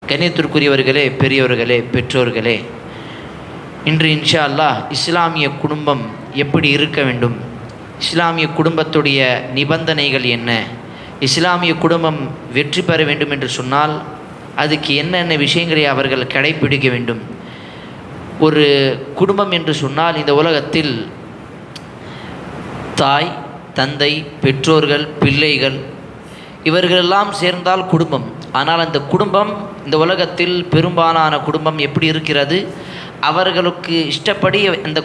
கண்ணியத்திற்குரியவர்களே, பெரியவர்களே, பெற்றோர்களே, இன்று இன்ஷா அல்லாஹ் இஸ்லாமிய குடும்பம் எப்படி இருக்க வேண்டும், இஸ்லாமிய குடும்பத்துடைய நிபந்தனைகள் என்ன, இஸ்லாமிய குடும்பம் வெற்றி பெற வேண்டும் என்று சொன்னால் அதுக்கு என்னென்ன விஷயங்களை அவர்கள் கடைப்பிடிக்க வேண்டும். ஒரு குடும்பம் என்று சொன்னால் இந்த உலகத்தில் தாய், தந்தை, பெற்றோர்கள், பிள்ளைகள் இவர்களெல்லாம் சேர்ந்தால் குடும்பம். ஆனால் அந்த குடும்பம் இந்த உலகத்தில் பெரும்பாலான குடும்பம் எப்படி இருக்கிறது, அவர்களுக்கு இஷ்டப்படி அந்த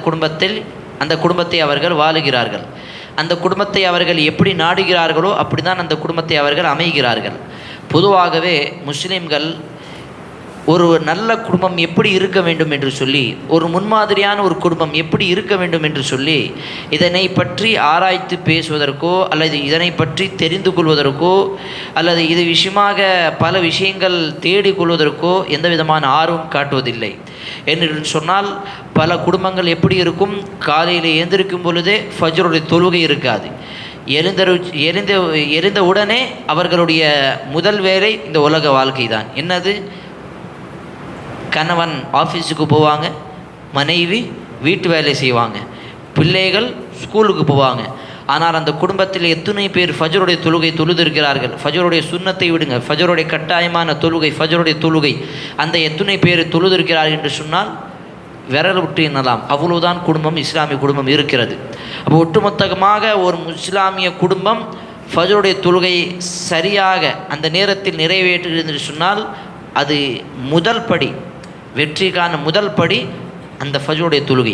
குடும்பத்தை அவர்கள் வாழுகிறார்கள். அந்த குடும்பத்தை அவர்கள் எப்படி நாடுகிறார்களோ அப்படிதான் அந்த குடும்பத்தை அவர்கள் அமைகிறார்கள். பொதுவாகவே முஸ்லிம்கள் ஒரு நல்ல குடும்பம் எப்படி இருக்க வேண்டும் என்று சொல்லி, ஒரு முன்மாதிரியான ஒரு குடும்பம் எப்படி இருக்க வேண்டும் என்று சொல்லி இதனை பற்றி ஆராய்த்து பேசுவதற்கோ அல்லது இதனை பற்றி தெரிந்து கொள்வதற்கோ அல்லது இது விஷயமாக பல விஷயங்கள் தேடிக்கொள்வதற்கோ எந்த விதமான ஆர்வம் காட்டுவதில்லை. என்று சொன்னால் பல குடும்பங்கள் எப்படி இருக்கும், காலையில் எழுந்திருக்கும் பொழுதே ஃபஜ்ருடைய தொழுகை இருக்காது. எழுந்த உடனே அவர்களுடைய முதல் வேலை இந்த உலக வாழ்க்கை தான். என்னது, கணவன் ஆஃபீஸுக்கு போவாங்க, மனைவி வீட்டு வேலை செய்வாங்க, பிள்ளைகள் ஸ்கூலுக்கு போவாங்க. ஆனால் அந்த குடும்பத்தில் எத்தனை பேர் ஃபஜ்ருடைய தொழுகை தொழுதிருக்கிறார்கள்? ஃபஜ்ருடைய சுன்னத்தை விடுங்க, ஃபஜ்ருடைய கட்டாயமான தொழுகை, ஃபஜ்ருடைய தொழுகை அந்த எத்தனை பேர் தொழுதிருக்கிறார்கள் என்று சொன்னால் விரல் விட்டு எண்ணலாம். அவ்வளவுதான் குடும்பம், இஸ்லாமிய குடும்பம் இருக்கிறது. அப்போ ஒட்டுமொத்தமாக ஒரு இஸ்லாமிய குடும்பம் ஃபஜ்ருடைய தொழுகை சரியாக அந்த நேரத்தில் நிறைவேற்றுகிறது என்று சொன்னால் அது முதல் படி, வெற்றிக்கான முதல் படி அந்த ஃபஜ்ருடைய தொழுகை.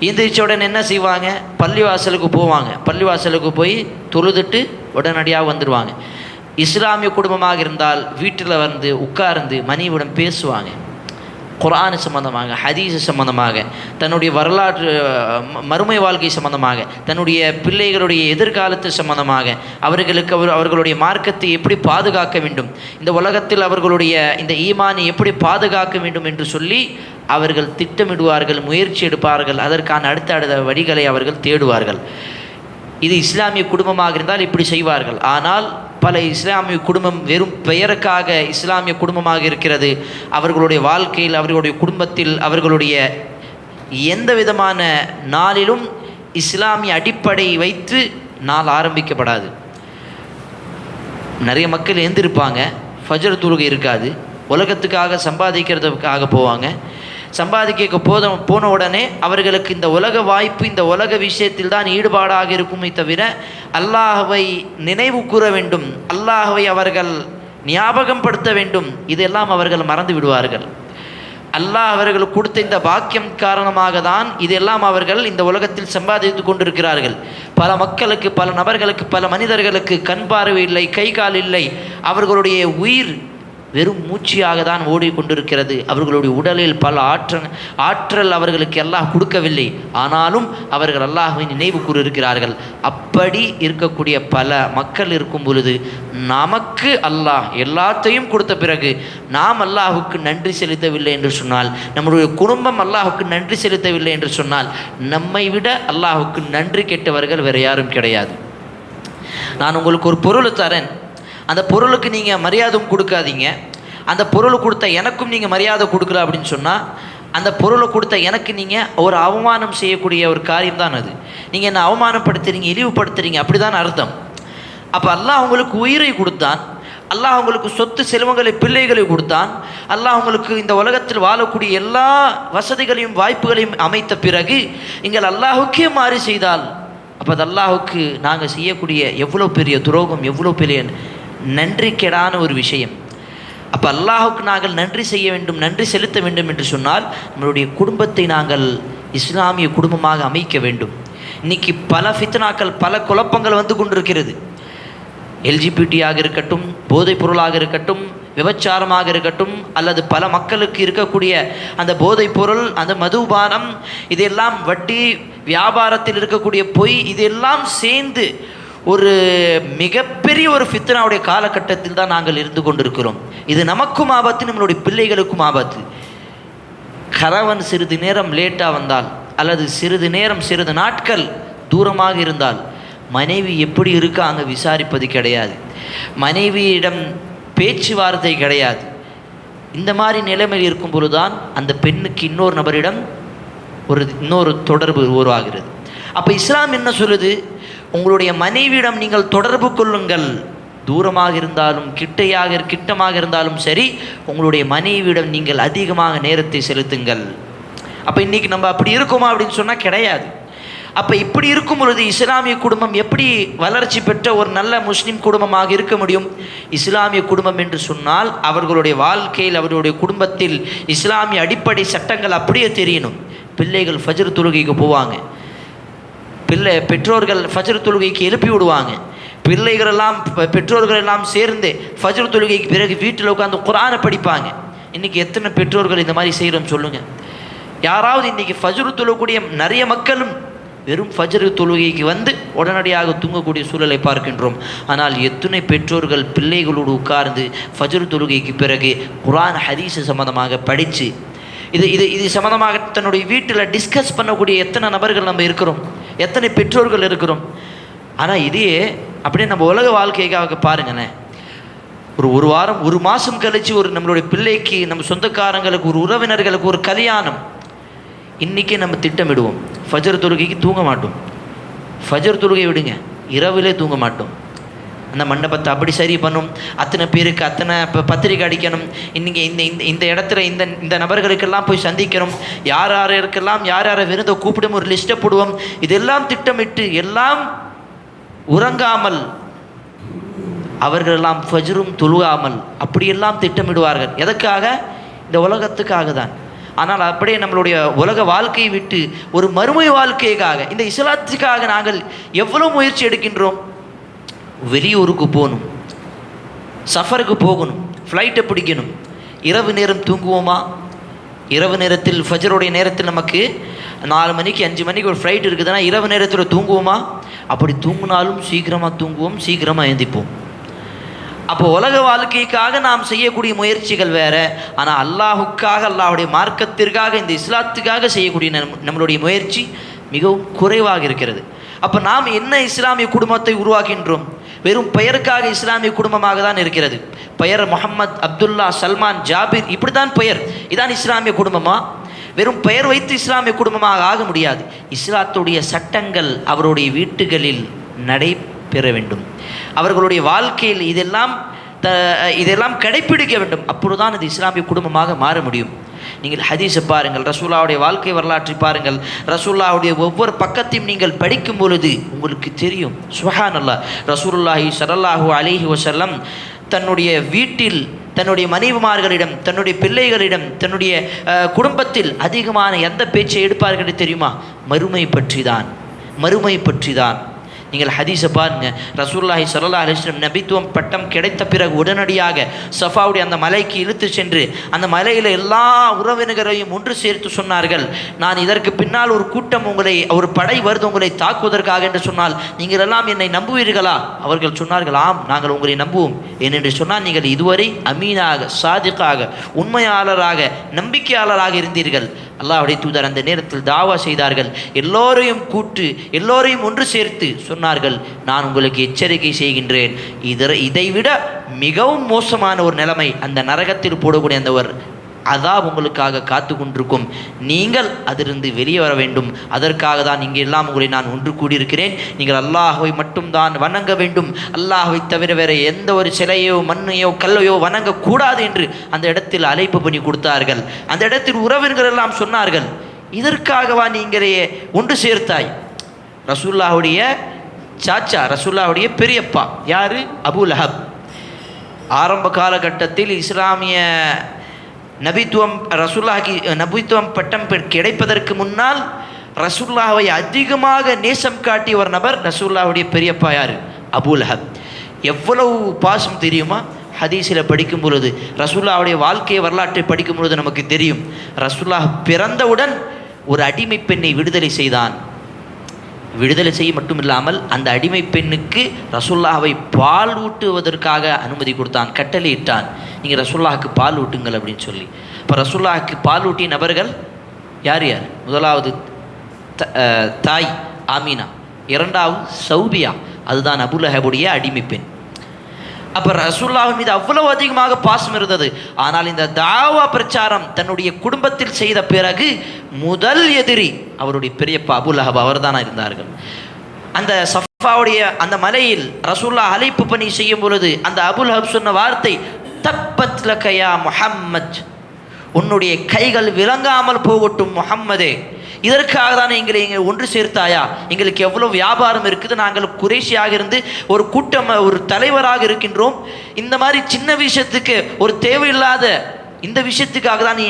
எந்திரிச்சவுடன் என்ன செய்வாங்க, பள்ளிவாசலுக்கு போவாங்க. பள்ளிவாசலுக்கு போய் தொழுதுட்டு உடனடியாக வந்துடுவாங்க. இஸ்லாமிய குடும்பமாக இருந்தால் வீட்டில் வந்து உட்கார்ந்து மனைவியுடன் பேசுவாங்க, குர்ஆன் சம்பந்தமாக, ஹதீஸ் சம்பந்தமாக, தன்னுடைய வரலாற்று மறுமை வாழ்க்கை சம்பந்தமாக, தன்னுடைய பிள்ளைகளுடைய எதிர்காலத்து சம்பந்தமாக, அவர்களுடைய மார்க்கத்தை எப்படி பாதுகாக்க வேண்டும், இந்த உலகத்தில் அவர்களுடைய இந்த ஈமானை எப்படி பாதுகாக்க வேண்டும் என்று சொல்லி அவர்கள் திட்டமிடுவார்கள், முயற்சி எடுப்பார்கள். அதற்கான அடுத்த வழிகளை அவர்கள் தேடுவார்கள். இது இஸ்லாமிய குடும்பமாக இருந்தால் இப்படி செய்வார்கள். ஆனால் பல இஸ்லாமிய குடும்பம் வெறும் பெயருக்காக இஸ்லாமிய குடும்பமாக இருக்கிறது. அவர்களுடைய வாழ்க்கையில், அவர்களுடைய குடும்பத்தில், அவர்களுடைய எந்த விதமான நாளிலும் இஸ்லாமிய அடிப்படை வைத்து நாள் ஆரம்பிக்கப்படாது. நிறைய மக்கள் எழுந்திருப்பாங்க, ஃபஜ்ர் தொழுகை இருக்காது, உலகத்துக்காக சம்பாதிக்கிறதுக்காக போவாங்க. சம்பாதிக்க போன உடனே அவர்களுக்கு இந்த உலக வாய்ப்பு, இந்த உலக விஷயத்தில் தான் ஈடுபாடாக இருக்குமே தவிர அல்லாஹ்வை நினைவு கூற வேண்டும், அல்லாஹ்வை அவர்கள் ஞாபகம் படுத்த வேண்டும், இதெல்லாம் அவர்கள் மறந்து விடுவார்கள். அல்லாஹ் அவர்களுக்கு கொடுத்த இந்த பாக்கியம் காரணமாக தான் இதெல்லாம் அவர்கள் இந்த உலகத்தில் சம்பாதித்து கொண்டிருக்கிறார்கள். பல மக்களுக்கு, பல நபர்களுக்கு, பல மனிதர்களுக்கு கண் பார்வை இல்லை, கை கால் இல்லை, அவர்களுடைய உயிர் வெறும் மூச்சியாக தான் ஓடிக்கொண்டிருக்கிறது. அவர்களுடைய உடலில் பல ஆற்றல் அவர்களுக்கு அல்லாஹ் கொடுக்கவில்லை. ஆனாலும் அவர்கள் அல்லாஹ்வை நினைவு கூறியிருக்கிறார்கள். அப்படி இருக்கக்கூடிய பல மக்கள் இருக்கும் பொழுது நமக்கு அல்லாஹ் எல்லாத்தையும் கொடுத்த பிறகு நாம் அல்லாஹுக்கு நன்றி செலுத்தவில்லை என்று சொன்னால், நம்முடைய குடும்பம் அல்லாஹுக்கு நன்றி செலுத்தவில்லை என்று சொன்னால், நம்மை விட அல்லாஹுக்கு நன்றி கெட்டவர்கள் வேறு யாரும் கிடையாது. நான் உங்களுக்கு ஒரு பொருள் தரேன், அந்த பொருளுக்கு நீங்கள் மரியாதை கொடுக்காதீங்க, அந்த பொருளை கொடுத்த எனக்கும் நீங்கள் மரியாதை கொடுக்கல அப்படின்னு சொன்னால், அந்த பொருளை கொடுத்த எனக்கு நீங்கள் ஒரு அவமானம் செய்யக்கூடிய ஒரு காரியம் தான் அது. நீங்கள் என்ன அவமானப்படுத்துறீங்க, இழிவுபடுத்துறீங்க, அப்படி தான் அர்த்தம். அப்போ அல்லாஹ் உங்களுக்கு உயிரை கொடுத்தான், அல்லாஹ் உங்களுக்கு சொத்து செல்வங்களை, பிள்ளைகளை கொடுத்தான், அல்லாஹ் உங்களுக்கு இந்த உலகத்தில் வாழக்கூடிய எல்லா வசதிகளையும் வாய்ப்புகளையும் அமைத்த பிறகு நீங்கள் அல்லாஹுக்கே மாறி செய்தால் அப்போ அது அல்லாஹுக்கு நாங்கள் செய்யக்கூடிய எவ்வளோ பெரிய துரோகம், எவ்வளோ பெரிய நன்றி கெடான ஒரு விஷயம். அப்போ அல்லாஹுக்கு நாங்கள் நன்றி செய்ய வேண்டும், நன்றி செலுத்த வேண்டும் என்று சொன்னால் நம்மளுடைய குடும்பத்தை நாங்கள் இஸ்லாமிய குடும்பமாக அமைக்க வேண்டும். இன்றைக்கி பல ஃபித்னாக்கள், பல குழப்பங்கள் வந்து கொண்டிருக்கிறது. எல்ஜிபிடியாக இருக்கட்டும், போதைப் பொருளாக இருக்கட்டும், விபச்சாரமாக இருக்கட்டும், அல்லது பல மக்களுக்கு இருக்கக்கூடிய அந்த போதைப் பொருள், அந்த மதுபானம், இதெல்லாம் வட்டி வியாபாரத்தில் இருக்கக்கூடிய பொய், இதெல்லாம் சேர்ந்து ஒரு மிகப்பெரிய ஒரு ஃபித்னாவுடைய காலகட்டத்தில் தான் நாங்கள் இருந்து கொண்டிருக்கிறோம். இது நமக்கும் ஆபத்து, நம்மளுடைய பிள்ளைகளுக்கும் ஆபத்து. கணவன் சிறிது நேரம் லேட்டாக வந்தால் அல்லது சிறிது நாட்கள் தூரமாக இருந்தால் மனைவி எப்படி இருக்காங்க விசாரிப்பது கிடையாது, மனைவியிடம் பேச்சுவார்த்தை கிடையாது. இந்த மாதிரி நிலைமையில் இருக்கும் பொழுதுதான் அந்த பெண்ணுக்கு இன்னொரு நபரிடம் இன்னொரு தொடர்பு உருவாகிறது. அப்போ இஸ்லாம் என்ன சொல்லுது? உங்களுடைய மனைவியிடம் நீங்கள் தொடர்பு கொள்ளுங்கள். தூரமாக இருந்தாலும் கிட்டமாக இருந்தாலும் சரி, உங்களுடைய மனைவியிடம் நீங்கள் அதிகமாக நேரத்தை செலுத்துங்கள். அப்போ இன்றைக்கி நம்ம அப்படி இருக்குமா அப்படின்னு சொன்னால் கிடையாது. அப்போ இப்படி இருக்கும் பொழுது இஸ்லாமிய குடும்பம் எப்படி வளர்ச்சி பெற்ற ஒரு நல்ல முஸ்லீம் குடும்பமாக இருக்க முடியும்? இஸ்லாமிய குடும்பம் என்று சொன்னால் அவர்களுடைய வாழ்க்கையில், அவர்களுடைய குடும்பத்தில் இஸ்லாமிய அடிப்படை சட்டங்கள் அப்படியே தெரியணும். பிள்ளைகள் ஃபஜ்ர் தொழுகைக்கு போவாங்க, பெற்றோர்கள் ஃபஜ்ர் தொழுகைக்கு எழுப்பி விடுவாங்க. பெற்றோர்கள் எல்லாம் சேர்ந்து ஃபஜ்ர் தொழுகைக்கு பிறகு வீட்டில் உட்காந்து குர்ஆனை படிப்பாங்க. இன்றைக்கி எத்தனை பெற்றோர்கள் இந்த மாதிரி செய்கிறோம் சொல்லுங்கள்? யாராவது இன்றைக்கி ஃபஜ்ர் தொழக்கூடிய நிறைய மக்களும் வெறும் ஃபஜ்ர் தொழுகைக்கு வந்து உடனடியாக தூங்கக்கூடிய சூழலை பார்க்கின்றோம். ஆனால் எத்தனை பெற்றோர்கள் பிள்ளைகளோடு உட்கார்ந்து ஃபஜ்ர் தொழுகைக்கு பிறகு குர்ஆன் ஹதீஸ் சம்பந்தமாக படித்து இது சம்பந்தமாக தன்னுடைய வீட்டில் டிஸ்கஸ் பண்ணக்கூடிய எத்தனை நபர்கள் நம்ம இருக்கிறோம், எத்தனை பெற்றோர்கள் இருக்கிறோம். ஆனால் இதையே அப்படியே நம்ம உலக வாழ்க்கைக்காக பாருங்களேன். ஒரு வாரம் ஒரு மாதம் கழித்து நம்மளுடைய பிள்ளைக்கு, நம்ம சொந்தக்காரங்களுக்கு, ஒரு உறவினர்களுக்கு ஒரு கல்யாணம். இன்றைக்கி நம்ம திட்டமிடுவோம், ஃபஜ்ர் தொழுகைக்கு தூங்க மாட்டோம். ஃபஜ்ர் தொழுகை விடுங்க, இரவிலே தூங்க மாட்டோம். அந்த மண்டபத்தை அப்படி சரி பண்ணும், அத்தனை பேருக்கு அத்தனை பத்திரிக்கை அடிக்கணும், இன்றைக்கி இந்த இடத்துல இந்த நபர்களுக்கெல்லாம் போய் சந்திக்கணும், யார் யாரை விருந்த கூப்பிடும், ஒரு லிஸ்ட்டை போடுவோம். இதெல்லாம் திட்டமிட்டு எல்லாம் உறங்காமல் அவர்களெல்லாம் ஃபஜ்ரும் தொழுகாமல் அப்படியெல்லாம் திட்டமிடுவார்கள். எதற்காக? இந்த உலகத்துக்காக தான். ஆனால் அப்படியே நம்மளுடைய உலக வாழ்க்கையை விட்டு ஒரு மறுமை வாழ்க்கைக்காக, இந்த இஸ்லாத்துக்காக நாங்கள் எவ்வளோ முயற்சி எடுக்கின்றோம். வெளியூருக்கு போகணும், சஃபருக்கு போகணும், ஃப்ளைட்டை பிடிக்கணும், இரவு நேரம் தூங்குவோமா? இரவு நேரத்தில் ஃபஜ்ருடைய நேரத்தில் நமக்கு 4 மணிக்கு 5 மணிக்கு ஒரு ஃப்ளைட் இருக்குதுன்னா இரவு நேரத்தில் தூங்குவோமா? அப்படி தூங்கினாலும் சீக்கிரமாக தூங்குவோம், சீக்கிரமாக எழுந்திப்போம். அப்போ உலக வாழ்க்கைக்காக நாம் செய்யக்கூடிய முயற்சிகள் வேறு. ஆனால் அல்லாஹுக்காக, அல்லாஹுடைய மார்க்கத்திற்காக, இந்த இஸ்லாத்துக்காக செய்யக்கூடிய நம்மளுடைய முயற்சி மிகவும் குறைவாக இருக்கிறது. அப்போ நாம் என்ன இஸ்லாமிய குடும்பத்தை உருவாக்கின்றோம்? வெறும் பெயருக்காக இஸ்லாமிய குடும்பமாக தான் இருக்கிறது. பெயர் முஹம்மத், அப்துல்லா, சல்மான், ஜாபிர், இப்படி தான் பெயர். இதான் இஸ்லாமிய குடும்பமா? வெறும் பெயர் வைத்து இஸ்லாமிய குடும்பமாக ஆக முடியாது. இஸ்லாத்துடைய சட்டங்கள் அவருடைய வீட்டுகளில் நடைபெற வேண்டும். அவர்களுடைய வாழ்க்கையில் இதெல்லாம் கடைப்பிடிக்க வேண்டும். அப்பொழுதுதான் அது இஸ்லாமிய குடும்பமாக மாற முடியும். நீங்கள் ஹதீஸை பாருங்கள், ரசூலுல்லாஹ்வுடைய வாழ்க்கை வரலாற்றை பாருங்கள். ரசூலுல்லாஹ்வுடைய ஒவ்வொரு பக்கத்தையும் நீங்கள் படிக்கும் பொழுது உங்களுக்கு தெரியும், சுப்ஹானல்லாஹ், ரசூலுல்லாஹி ஸல்லல்லாஹு அலைஹி வஸல்லம் தன்னுடைய வீட்டில், தன்னுடைய மனைவிமார்களிடம், தன்னுடைய பிள்ளைகளிடம், தன்னுடைய குடும்பத்தில் அதிகமான எந்த பேச்சை எடுப்பார்கள் தெரியுமா? மறுமை பற்றி தான். நீங்கள் ஹதீஸை பாருங்கள். ரசூலுல்லாஹி ஸல்லல்லாஹு அலைஹி வஸல்லம் நபித்துவம் பட்டம் கிடைத்த பிறகு உடனடியாக சஃபாவுடைய அந்த மலைக்கு இழுத்து சென்று அந்த மலையில் எல்லா உறவினர்களையும் ஒன்று சேர்த்து சொன்னார்கள், நான் இதற்கு பின்னால் ஒரு கூட்டம் ஒரு படை வருது உங்களை தாக்குவதற்காக என்று சொன்னால் நீங்கள் எல்லாம் என்னை நம்புவீர்களா? அவர்கள் சொன்னார்கள், ஆம், நாங்கள் உங்களை நம்புவோம். ஏனென்று சொன்னால் நீங்கள் இதுவரை அமீனாக, சாதிக்காக, உண்மையாளராக, நம்பிக்கையாளராக இருந்தீர்கள். அல்லாஹ்வுடைய தூதர் அந்த நேரத்தில் தாவா செய்தார்கள். எல்லோரையும் ஒன்று சேர்த்து சொன்னார்கள், நான் உங்களுக்கு எச்சரிக்கை செய்கின்றேன், இதைவிட மிகவும் மோசமான ஒரு நிலைமை அந்த நரகத்தில் போடக்கூடிய அந்த ஒரு அதாப் உங்களுக்காக காத்து கொண்டிருக்கும். நீங்கள் அதிலிருந்து வெளியே வர வேண்டும். அதற்காக தான் இங்கே எல்லாம் உங்களை நான் ஒன்று கூடியிருக்கிறேன். நீங்கள் அல்லாஹ்வை மட்டும்தான் வணங்க வேண்டும். அல்லாஹ்வை தவிர வேறு எந்த ஒரு சிலையோ, மண்ணையோ, கல்லையோ வணங்கக்கூடாது என்று அந்த இடத்தில் அழைப்பு பண்ணி கொடுத்தார்கள். அந்த இடத்தில் உறவினர்கள் எல்லாம் சொன்னார்கள், இதற்காகவா நீங்களே ஒன்று சேர்த்தாய்? ரசூலுல்லாஹ்வுடைய சாச்சா, ரசூலுல்லாஹ்வுடைய பெரியப்பா யாரு? அபூ லஹப். ஆரம்ப காலகட்டத்தில் இஸ்லாமிய நபித்துவம் பட்டம் கிடைப்பதற்கு முன்னால் ரசூலுல்லாஹ்வை அதிகமாக நேசம் காட்டிய ஒரு நபர் ரசூலுல்லாஹ்வுடைய பெரியப்பா யார்? அபூ லஹப். எவ்வளவு பாசம் தெரியுமா? ஹதீஸில் படிக்கும் பொழுது, ரசூலுல்லாஹ்வுடைய வாழ்க்கை வரலாற்றை படிக்கும் பொழுது நமக்கு தெரியும். ரசூலுல்லாஹ் பிறந்தவுடன் ஒரு அடிமை பெண்ணை விடுதலை செய்ய மட்டுமில்லாமல் அந்த அடிமை பெண்ணுக்கு ரசூலுல்லாஹ்வை பால் ஊட்டுவதற்காக அனுமதி கொடுத்தான், கட்டளையிட்டான், நீங்கள் ரசூலுல்லாஹ்வுக்கு பால் ஊட்டுங்கள் அப்படின்னு சொல்லி. இப்போ ரசூலுல்லாஹ்வுக்கு பால் ஊட்டிய நபர்கள் யார்? முதலாவது தாய் ஆமீனா, இரண்டாவது சௌபியா, அதுதான் அபூ லஹபுடைய அடிமை பெண். அப்போ ரசூலுல்லாஹ் மீது அவ்வளவு அதிகமாக பாசம் இருந்தது. ஆனால் இந்த தாவா பிரச்சாரம் தன்னுடைய குடும்பத்தில் செய்த பிறகு முதல் எதிரி அவருடைய பெரியப்பா அபூ லஹப் அவர்தானா இருந்தார்கள். அந்த சஃபாவுடைய அந்த மலையில் ரசூலுல்லாஹ் அழைப்பு பணி செய்யும் பொழுது அந்த அபூ லஹப் சொன்ன வார்த்தை, தப்பத் லக யா முஹம்மத், உன்னுடைய கைகள் விளங்காமல் போகட்டும் முஹம்மதே, இதற்காக தான் எங்களை ஒன்று சேர்த்தாயா? எங்களுக்கு எவ்வளோ வியாபாரம் இருக்குது, நாங்கள் குறைஷியாக இருந்து ஒரு கூட்டம் ஒரு தலைவராக இருக்கின்றோம், இந்த மாதிரி சின்ன விஷயத்துக்கு ஒரு தேவையில்லாத இந்த விஷயத்துக்காக தான் நீ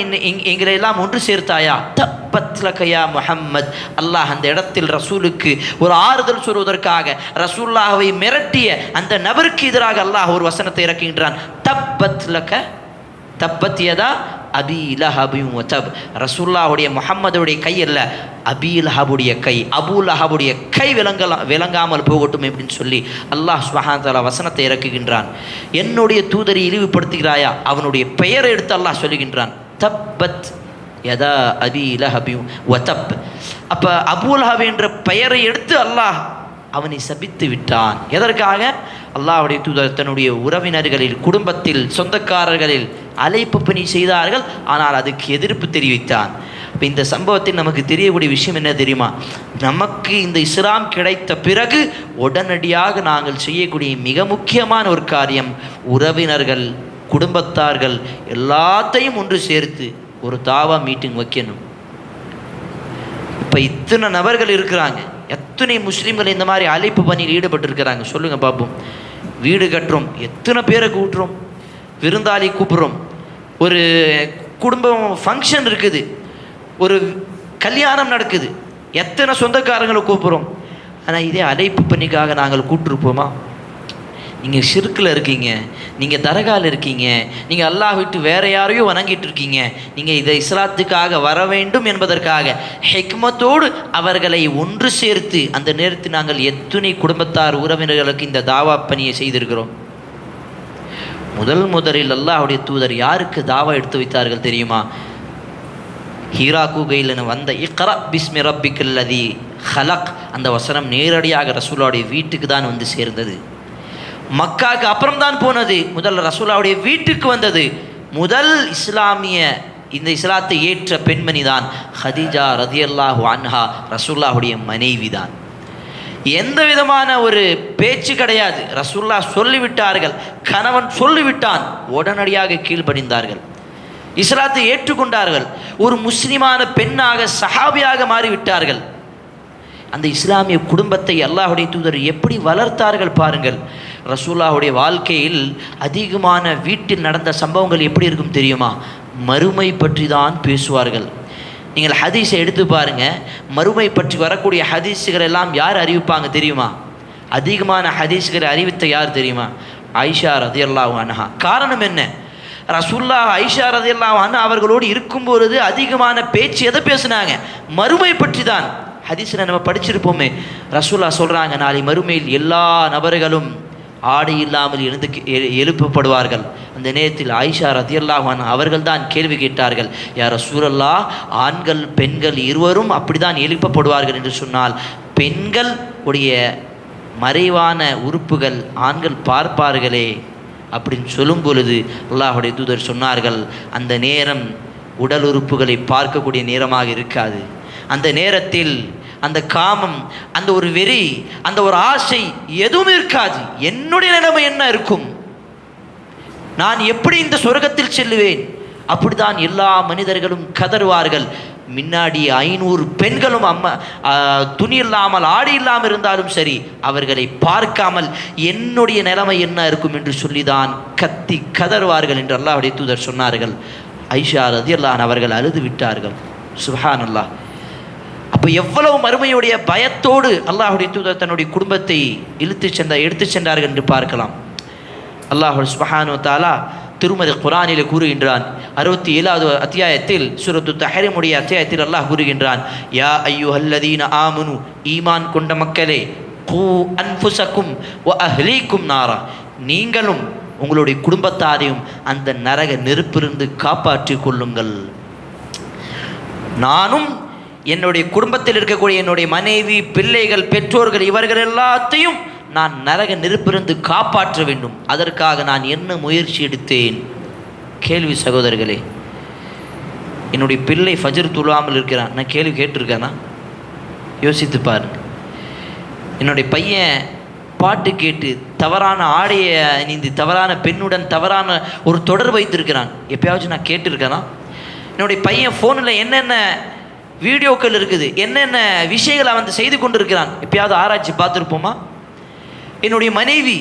எங்களை எல்லாம் ஒன்று சேர்த்தாயா? தப்பத் லக யா முஹம்மத். அல்லாஹ் அந்த இடத்தில் ரசூலுக்கு ஒரு ஆறுதல் சொல்வதற்காக ரசூலுல்லாஹ்வை மிரட்டிய அந்த நபருக்கு எதிராக அல்லாஹ் ஒரு வசனத்தை இறக்குகின்றான். தப்பத் லக, தப்பத் யதா அபீ லஹபின் வதப். ரசூலுல்லாஹ்வுடைய முஹம்மதுடைய கை அல்ல, அபீ லஹபுடைய கை, அபூ லஹபுடைய கை விளங்காமல் போகட்டும் அப்படின்னு சொல்லி அல்லாஹ் சுப்ஹானஹு வ தஆலா வசனத்தை இறக்குகின்றான். என்னுடைய தூதரை இழிவுபடுத்துகிறாயா? அவனுடைய பெயரை எடுத்து அல்லாஹ் சொல்லுகின்றான், தப்பத் யதா அபீ லஹபின் வதப். அப்போ அபூ லஹப் என்ற பெயரை எடுத்து அல்லாஹ் அவனை சபித்து விட்டான். எதற்காக? அல்லாஹ்வுடைய தூதர் தன்னுடைய உறவினர்களில், குடும்பத்தில், சொந்தக்காரர்களில் அழைப்பு பணி செய்தார்கள், ஆனால் அதுக்கு எதிர்ப்பு தெரிவித்தான். இப்போ இந்த சம்பவத்தில் நமக்கு தெரியக்கூடிய விஷயம் என்ன தெரியுமா? நமக்கு இந்த இஸ்லாம் கிடைத்த பிறகு உடனடியாக நாங்கள் செய்யக்கூடிய மிக முக்கியமான ஒரு காரியம், உறவினர்கள், குடும்பத்தார்கள் எல்லாத்தையும் ஒன்று சேர்த்து ஒரு தாவா மீட்டிங் வைக்கணும். இப்போ இத்தனை நபர்கள் இருக்கிறாங்க, எத்தனை முஸ்லீம்கள் இந்த மாதிரி அழைப்பு பணியில் ஈடுபட்டு இருக்கிறாங்க சொல்லுங்க பார்ப்போம். வீடு கட்டுறோம், எத்தனை பேரை கூட்டுறோம், விருந்தாளி கூப்பிட்றோம், ஒரு குடும்பம் ஃபங்க்ஷன் இருக்குது, ஒரு கல்யாணம் நடக்குது, எத்தனை சொந்தக்காரங்களை கூப்பிட்றோம். ஆனால் இதே அழைப்பு பணிக்காக நாங்கள் கூப்பிட்டுருப்போமா? நீங்கள் ஷிர்கில் இருக்கீங்க, நீங்கள் தரகால் இருக்கீங்க, நீங்கள் அல்லாஹ் விட்டு வேற யாரையும் வணங்கிட்டு இருக்கீங்க, நீங்கள் இதை இஸ்லாத்துக்காக வர வேண்டும் என்பதற்காக ஹிக்மத்தோடு அவர்களை ஒன்று சேர்த்து அந்த நேரத்தில் நாங்கள் எத்தனை குடும்பத்தார் உறவினர்களுக்கு இந்த தாவா பணியை செய்திருக்கிறோம். முதலில் அல்லாஹ்வுடைய தூதர் யாருக்கு தாவா எடுத்து வைத்தார்கள் தெரியுமா? ஹீரா குகையில் வந்த இக்ரா பிஸ்மி ரப்பிக்கல் லதீ ஹலக் அந்த வசனம் நேரடியாக ரசூலுல்லாஹ்வுடைய வீட்டுக்கு தான் வந்து சேர்ந்தது. மக்காவுக்கு அப்புறம் தான் போனது, முதல் ரசூலுல்லாஹ்வுடைய வீட்டுக்கு வந்தது. முதல் இஸ்லாமிய இந்த இஸ்லாத்தை ஏற்ற பெண்மணி தான் ஹதீஜா ரதியல்லாஹு அன்ஹா, ரசூலுல்லாஹ்வுடைய மனைவி தான். எந்த விதமான ஒரு பேச்சு கிடையாது. ரசூலுல்லாஹ் சொல்லிவிட்டார்கள், கணவன் சொல்லிவிட்டான், உடனடியாக கீழ்ப்படிந்தார்கள், இஸ்லாத்தை ஏற்றுக்கொண்டார்கள், ஒரு முஸ்லிமான பெண்ணாக சஹாபியாக மாறிவிட்டார்கள். அந்த இஸ்லாமிய குடும்பத்தை அல்லாஹ்வுடைய தூதர் எப்படி வளர்த்தார்கள் பாருங்கள். ரசூலுல்லாஹ்வுடைய வாழ்க்கையில் அதிகமான வீட்டில் நடந்த சம்பவங்கள் எப்படி இருக்கும் தெரியுமா? மறுமை பற்றி தான் பேசுவார்கள். நீங்கள் ஹதீஸை எடுத்து பாருங்கள், மறுமை பற்றி வரக்கூடிய ஹதீஸுகள் எல்லாம் யார் அறிவிப்பாங்க தெரியுமா? அதிகமான ஹதீஸுகளை அறிவித்த யார் தெரியுமா? ஆயிஷா ரதியல்லாஹு அன்ஹா. காரணம் என்ன? ரசூலுல்லாஹ் ஆயிஷா ரதியல்லாஹு அன்ஹா அவர்களோடு இருக்கும்பொழுது அதிகமான பேச்சு எதை பேசுனாங்க? மறுமை பற்றி தான். ஹதீஸில் நம்ம படிச்சிருப்போமே, ரசூலுல்லாஹ் சொல்கிறாங்க, நாளை மறுமையில் எல்லா நபர்களும் ஆடை இல்லாமல் எழுப்பப்படுவார்கள். அந்த நேரத்தில் ஆயிஷா ரதியல்லாஹு அன்ஹா அவர்கள் தான் கேள்வி கேட்டார்கள், யா ரசூலல்லாஹ், ஆண்கள் பெண்கள் இருவரும் அப்படி தான் எழுப்பப்படுவார்கள் என்று சொன்னால் பெண்கள் உடைய மறைவான உறுப்புகள் ஆண்கள் பார்ப்பார்களே அப்படின்னு சொல்லும் பொழுது அல்லாஹ்வுடைய தூதர் சொன்னார்கள், அந்த நேரம் உடல் உறுப்புகளை பார்க்கக்கூடிய நேரமாக இருக்காது. அந்த நேரத்தில் அந்த காமம், அந்த ஒரு வெறி, அந்த ஒரு ஆசை எதுவும் இருக்காது. என்னுடைய நிலைமை என்ன இருக்கும்? நான் எப்படி இந்த சொர்க்கத்தில் செல்லுவேன்? அப்படிதான் எல்லா மனிதர்களும் கதறுவார்கள். முன்னாடி 500 பெண்களும் துணி இல்லாமல் ஆடை இல்லாமல் இருந்தாலும் சரி, அவர்களை பார்க்காமல் என்னுடைய நிலைமை என்ன இருக்கும் என்று சொல்லிதான் கத்தி கதறுவார்கள் என்று அல்லாஹ்வுடைய தூதர் சொன்னார்கள். ஆயிஷா ரலியல்லாஹு அன்ஹா அவர்கள் அழுது விட்டார்கள். சுப்ஹானல்லாஹ். அப்போ எவ்வளவு மறுமையுடைய பயத்தோடு அல்லாஹ்வுடைய தூதர் தன்னுடைய குடும்பத்தை எடுத்து சென்றார்கள் என்று பார்க்கலாம். அல்லாஹ் சுப்ஹானஹு வ தஆலா திருமதி குர்ஆனிலே கூறுகின்றான், 67வது அத்தியாயத்தில் சூரத்து தஹ்ரீமுடைய அத்தியாயத்தில் அல்லாஹ் கூறுகின்றான், யா அய்யுஹல்லதீன ஆமனு, ஈமான் கொண்ட மக்களே, கூ அன்ஃபுஸக்கும் வ அஹ்லீக்கும் நாரா, நீங்களும் உங்களுடைய குடும்பத்தாரையும் அந்த நரக நெருப்பிலிருந்து காப்பாற்றிக் கொள்ளுங்கள். நானும் என்னுடைய குடும்பத்தில் இருக்கக்கூடிய என்னுடைய மனைவி, பிள்ளைகள், பெற்றோர்கள் இவர்கள் எல்லாத்தையும் நான் நரக நெருப்பிலிருந்து காப்பாற்ற வேண்டும். அதற்காக நான் என்ன முயற்சி எடுத்தேன்? கேள்வி சகோதரர்களே. என்னுடைய பிள்ளை ஃபஜ்ர் தொழாமல் இருக்கிறான், நான் கேள்வி கேட்டிருக்கேனா? யோசித்து பாருங்க. என்னுடைய பையன் பாட்டு கேட்டு தவறான ஆடையை அணிந்து தவறான பெண்ணுடன் தவறான ஒரு தொடர்பு வைத்திருக்கிறான், எப்பயாச்சும் நான் கேட்டிருக்கேனா? என்னுடைய பையன் ஃபோனில் என்னென்ன வீடியோக்கள் இருக்குது, என்னென்ன விஷயங்களை அவன் செய்து கொண்டிருக்கிறான், எப்பயாவது ஆராய்ச்சி பார்த்துருப்போமா? என்னுடைய மனைவி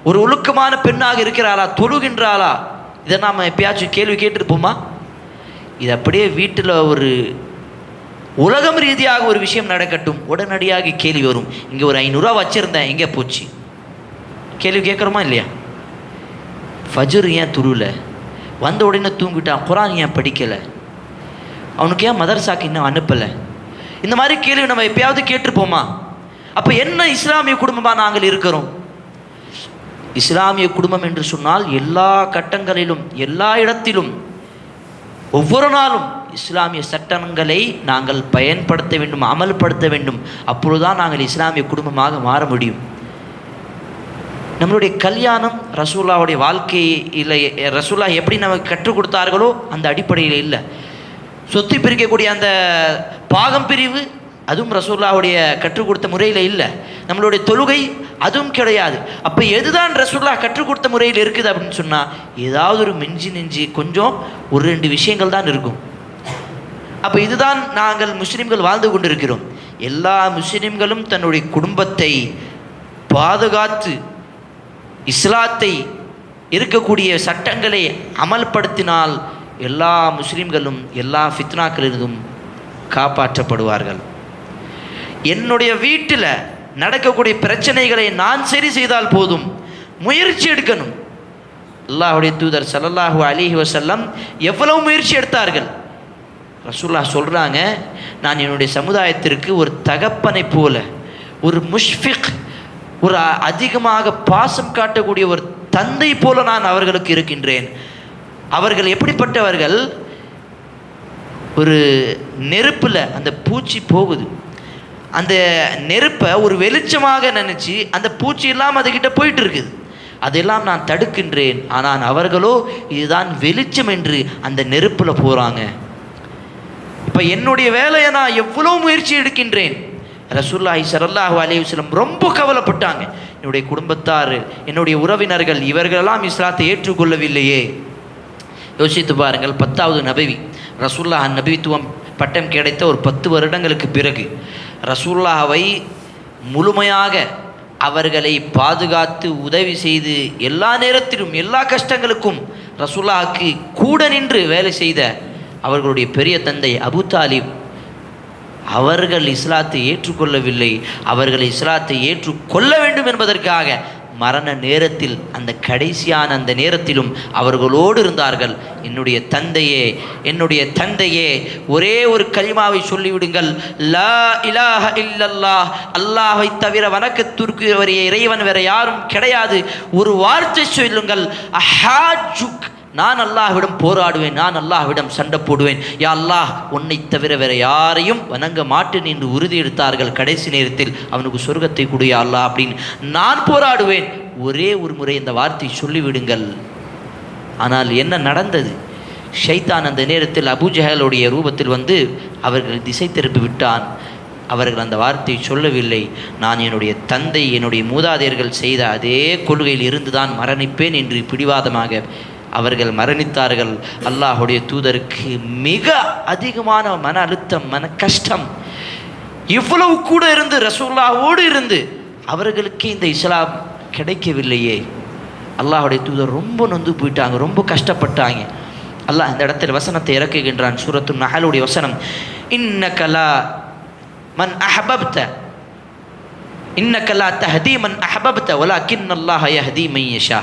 ஒரு ஒழுக்கமான பெண்ணாக இருக்கிறாளா, தொழுகின்றாளா, இதை நாம் எப்பயாச்சும் கேள்வி கேட்டிருப்போமா? இது அப்படியே வீட்டில் ஒரு உலகம் ரீதியாக ஒரு விஷயம் நடக்கட்டும், உடனடியாக கேள்வி வரும். இங்கே ஒரு 500 ரூபா வச்சுருந்தேன், எங்கே போச்சு? கேள்வி கேட்குறோமா இல்லையா? ஃபஜ்ர் ஏன் துருல, வந்த உடனே தூங்கிட்டான், குரான் ஏன் படிக்கலை, அவனுக்கு ஏன் மதரசாக்கு இன்னும் அனுப்பலை? இந்த மாதிரி கேள்வி நம்ம எப்பயாவது கேட்டிருப்போமா? அப்போ என்ன இஸ்லாமிய குடும்பமாக நாங்கள் இருக்கிறோம்? இஸ்லாமிய குடும்பம் என்று சொன்னால் எல்லா கட்டங்களிலும் எல்லா இடத்திலும் ஒவ்வொரு நாளும் இஸ்லாமிய சட்டங்களை நாங்கள் பயன்படுத்த வேண்டும், அமல்படுத்த வேண்டும். அப்பொழுதுதான் நாங்கள் இஸ்லாமிய குடும்பமாக மாற முடியும். நம்மளுடைய கல்யாணம் ரசூல்லாவுடைய வாழ்க்கையில் ரசூல்லா எப்படி நமக்கு கற்றுக் கொடுத்தார்களோ அந்த அடிப்படையில் இல்லை. சொத்து பிரிக்கக்கூடிய அந்த பாகம் பிரிவு அதுவும் ரசூல்லாவுடைய கற்றுக் கொடுத்த முறையில் இல்லை. நம்மளுடைய தொழுகை அதுவும் கிடையாது. அப்போ எதுதான் ரசூல்லா கற்றுக் கொடுத்த முறையில் இருக்குது அப்படின்னு சொன்னால் ஏதாவது ஒரு நெஞ்சு கொஞ்சம் ஒரு 2 விஷயங்கள் தான் இருக்கும். அப்போ இதுதான் நாங்கள் முஸ்லீம்கள் வாழ்ந்து கொண்டிருக்கிறோம். எல்லா முஸ்லீம்களும் தன்னுடைய குடும்பத்தை பாதுகாத்து இஸ்லாத்தை இருக்கக்கூடிய சட்டங்களை அமல்படுத்தினால் எல்லா முஸ்லீம்களும் எல்லா ஃபித்னாக்களிலிருந்தும் காப்பாற்றப்படுவார்கள். என்னுடைய வீட்டில் நடக்கக்கூடிய பிரச்சனைகளை நான் சரி செய்தால் போதும், முயற்சி எடுக்கணும். அல்லாஹ்வுடைய தூதர் ஸல்லல்லாஹு அலைஹி வஸல்லம் எவ்வளவு முயற்சி எடுத்தார்கள். ரசூலுல்லாஹ் சொல்கிறாங்க, நான் என்னுடைய சமுதாயத்திற்கு ஒரு தகப்பனை போல, ஒரு முஷ்ஃபிக், ஒரு அதிகமாக பாசம் காட்டக்கூடிய ஒரு தந்தை போல நான் அவர்களுக்கு இருக்கின்றேன். அவர்கள் எப்படிப்பட்டவர்கள்? ஒரு நெருப்பில் அந்த பூச்சி போகுது, அந்த நெருப்பை ஒரு வெளிச்சமாக நினச்சி அந்த பூச்சி இல்லாமல் அதுக்கிட்ட போயிட்டு இருக்குது, அதெல்லாம் நான் தடுக்கின்றேன். ஆனால் அவர்களோ இதுதான் வெளிச்சம் என்று அந்த நெருப்பில் போகிறாங்க. இப்போ என்னுடைய வேலையை நான் எவ்வளோ முயற்சி எடுக்கின்றேன். ரசூலுல்லாஹி ஸல்லல்லாஹு அலைஹி வஸல்லம் ரொம்ப கவலைப்பட்டாங்க. என்னுடைய குடும்பத்தார், என்னுடைய உறவினர்கள் இவர்களெல்லாம் இஸ்லாத்தை ஏற்றுக்கொள்ளவில்லையே. யோசித்து பாருங்கள், 10வது நபவி ரசூலுல்லாஹ் நபித்துவம் பட்டம் கிடைத்த ஒரு 10 வருடங்களுக்கு பிறகு ரசூலுல்லாஹ்வை முழுமையாக அவர்களை பாதுகாத்து உதவி செய்து எல்லா நேரத்திலும் எல்லா கஷ்டங்களுக்கும் ரசூலுல்லாஹ்வுக்கு கூட நின்று வேலை செய்த அவர்களுடைய பெரிய தந்தை அபூ தாலிப் அவர்கள் இஸ்லாத்தை ஏற்றுக்கொள்ளவில்லை. அவர்கள் இஸ்லாத்தை ஏற்றுக்கொள்ள வேண்டும் என்பதற்காக மரண நேரத்தில் அந்த கடைசியான அந்த நேரத்திலும் அவர்களோடு இருந்தார்கள். என்னுடைய தந்தையே ஒரே ஒரு கலிமாவை சொல்லிவிடுங்கள், லா இலாஹ இல்லல்லாஹ், அல்லாஹை தவிர வணக்கத்திற்கு இறைவன் வேற யாரும் கிடையாது, ஒரு வார்த்தை சொல்லுங்கள், அஹாஜுக், நான் அல்லாஹ்விடம் போராடுவேன், நான் அல்லாஹ்விடம் சண்டை போடுவேன், யா அல்லாஹ் உன்னை தவிர வேற யாரையும் வணங்க மாட்டேன் என்று உறுதி எடுத்தார்கள். கடைசி நேரத்தில் அவனுக்கு சொர்க்கத்தை கொடு யா அல்லாஹ் அப்படின்னு நான் போராடுவேன், ஒரே ஒரு முறை இந்த வார்த்தை சொல்லிவிடுங்கள். ஆனால் என்ன நடந்தது? ஷைத்தான் அந்த நேரத்தில் அபூ ஜஹலுடைய ரூபத்தில் வந்து அவர்கள் திசை திருப்பி விட்டான். அவர்கள் அந்த வார்த்தையை சொல்லவில்லை. நான் என்னுடைய தந்தை என்னுடைய மூதாதையர்கள் செய்த அதே கொள்கையில் இருந்துதான் மரணிப்பேன் என்று பிடிவாதமாக அவர்கள் மரணித்தார்கள். அல்லாஹுடைய தூதருக்கு மிக அதிகமான மன அழுத்தம், மன கஷ்டம். இவ்வளவு கூட இருந்து ரசூலுல்லாஹ்வோடு இருந்து அவர்களுக்கு இந்த இஸ்லாம் கிடைக்கவில்லையே. அல்லாஹுடைய தூதர் ரொம்ப நொந்து போயிட்டாங்க, ரொம்ப கஷ்டப்பட்டாங்க. அல்லாஹ் இந்த இடத்தில் வசனத்தை இறக்குகின்றான். சூரத்து நஹலுடைய வசனம், இன்னக லா மன் அஹ்பப்த இன்னக லா தஹ்தி மன் அஹ்பப்த வலக்கின்னல்லாஹ யஹ்தி மன் யஷா.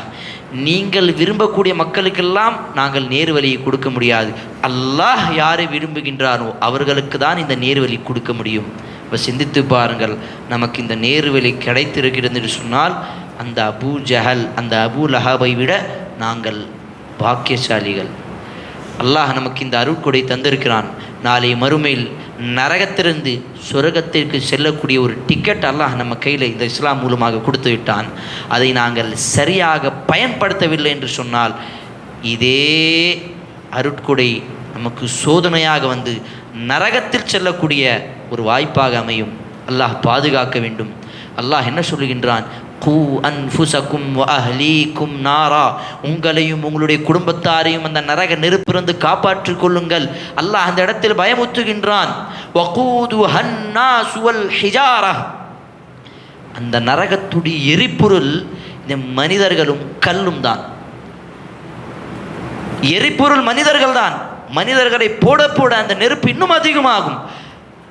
நீங்கள் விரும்பக்கூடிய மக்களுக்கெல்லாம் நாங்கள் நேர்வழியை கொடுக்க முடியாது. அல்லாஹ் யாரை விரும்புகின்றாரோ அவர்களுக்கு தான் இந்த நேர்வழி கொடுக்க முடியும். இப்போ சிந்தித்து பாருங்கள், நமக்கு இந்த நேர்வழி கிடைத்திருக்கிறது என்று சொன்னால் அந்த அபூ ஜஹல், அந்த அபூ லஹபை விட நாங்கள் பாக்கியசாலிகள். அல்லாஹ் நமக்கு இந்த அருட்கொடை தந்திருக்கிறான். நாளை மறுமையில் நரகத்திலிருந்து சொர்க்கத்திற்கு செல்லக்கூடிய ஒரு டிக்கெட் அல்லாஹ் நம்ம கையில் இந்த இஸ்லாம் மூலமாக கொடுத்து விட்டான். அதை நாங்கள் சரியாக பயன்படுத்தவில்லை என்று சொன்னால் இதே அருட்கொடை நமக்கு சோதனையாக வந்து நரகத்தில் செல்லக்கூடிய ஒரு வாய்ப்பாக அமையும். அல்லாஹ் பாதுகாக்க வேண்டும். அல்லாஹ் என்ன சொல்லுகின்றான்? கூ அன்ஃபுஸக்கும் வ அஹ்லீக்கும் நாரா, உங்களையும் உங்களுடைய குடும்பத்தாரையும் அந்த நரக நெருப்பிலிருந்து காப்பாற்றிக் கொள்ளுங்கள். அல்லாஹ் அந்த இடத்தில் பயமுறுத்துகின்றான். வகூதுஹன் நாஸ் வல் ஹிஜாரா, அந்த நரகத்துடைய எரிபொருள் இந்த மனிதர்களும் கல்லும் தான். எரிபொருள் மனிதர்கள் தான். மனிதர்களை போட போட அந்த நெருப்பு இன்னும் அதிகமாகும்.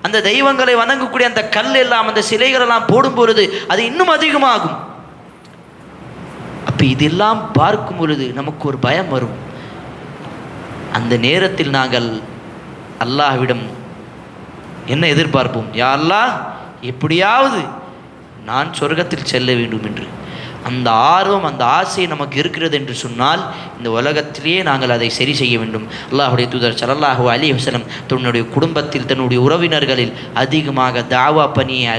அந்த தெய்வங்களை வணங்கக்கூடிய அந்த கல் எல்லாம், அந்த சிலைகள் எல்லாம் போடும் பொழுது அது இன்னும் அதிகமாகும். அப்ப இதெல்லாம் பார்க்கும் பொழுது நமக்கு ஒரு பயம் வரும். அந்த நேரத்தில் நாங்கள் அல்லாஹ்விடம் என்ன எதிர்பார்ப்போம்? யா அல்லாஹ், எப்படியாவது நான் சொர்க்கத்தில் செல்ல வேண்டும் என்று அந்த ஆர்வம், அந்த ஆசை நமக்கு இருக்கிறது என்று சொன்னால் இந்த உலகத்திலேயே நாங்கள் அதை சரி செய்ய வேண்டும். அல்லாஹுடைய தூதர் ஸல்லல்லாஹு அலைஹி வஸல்லம் தன்னுடைய குடும்பத்தில், தன்னுடைய உறவினர்களில் அதிகமாக தாவா பணியை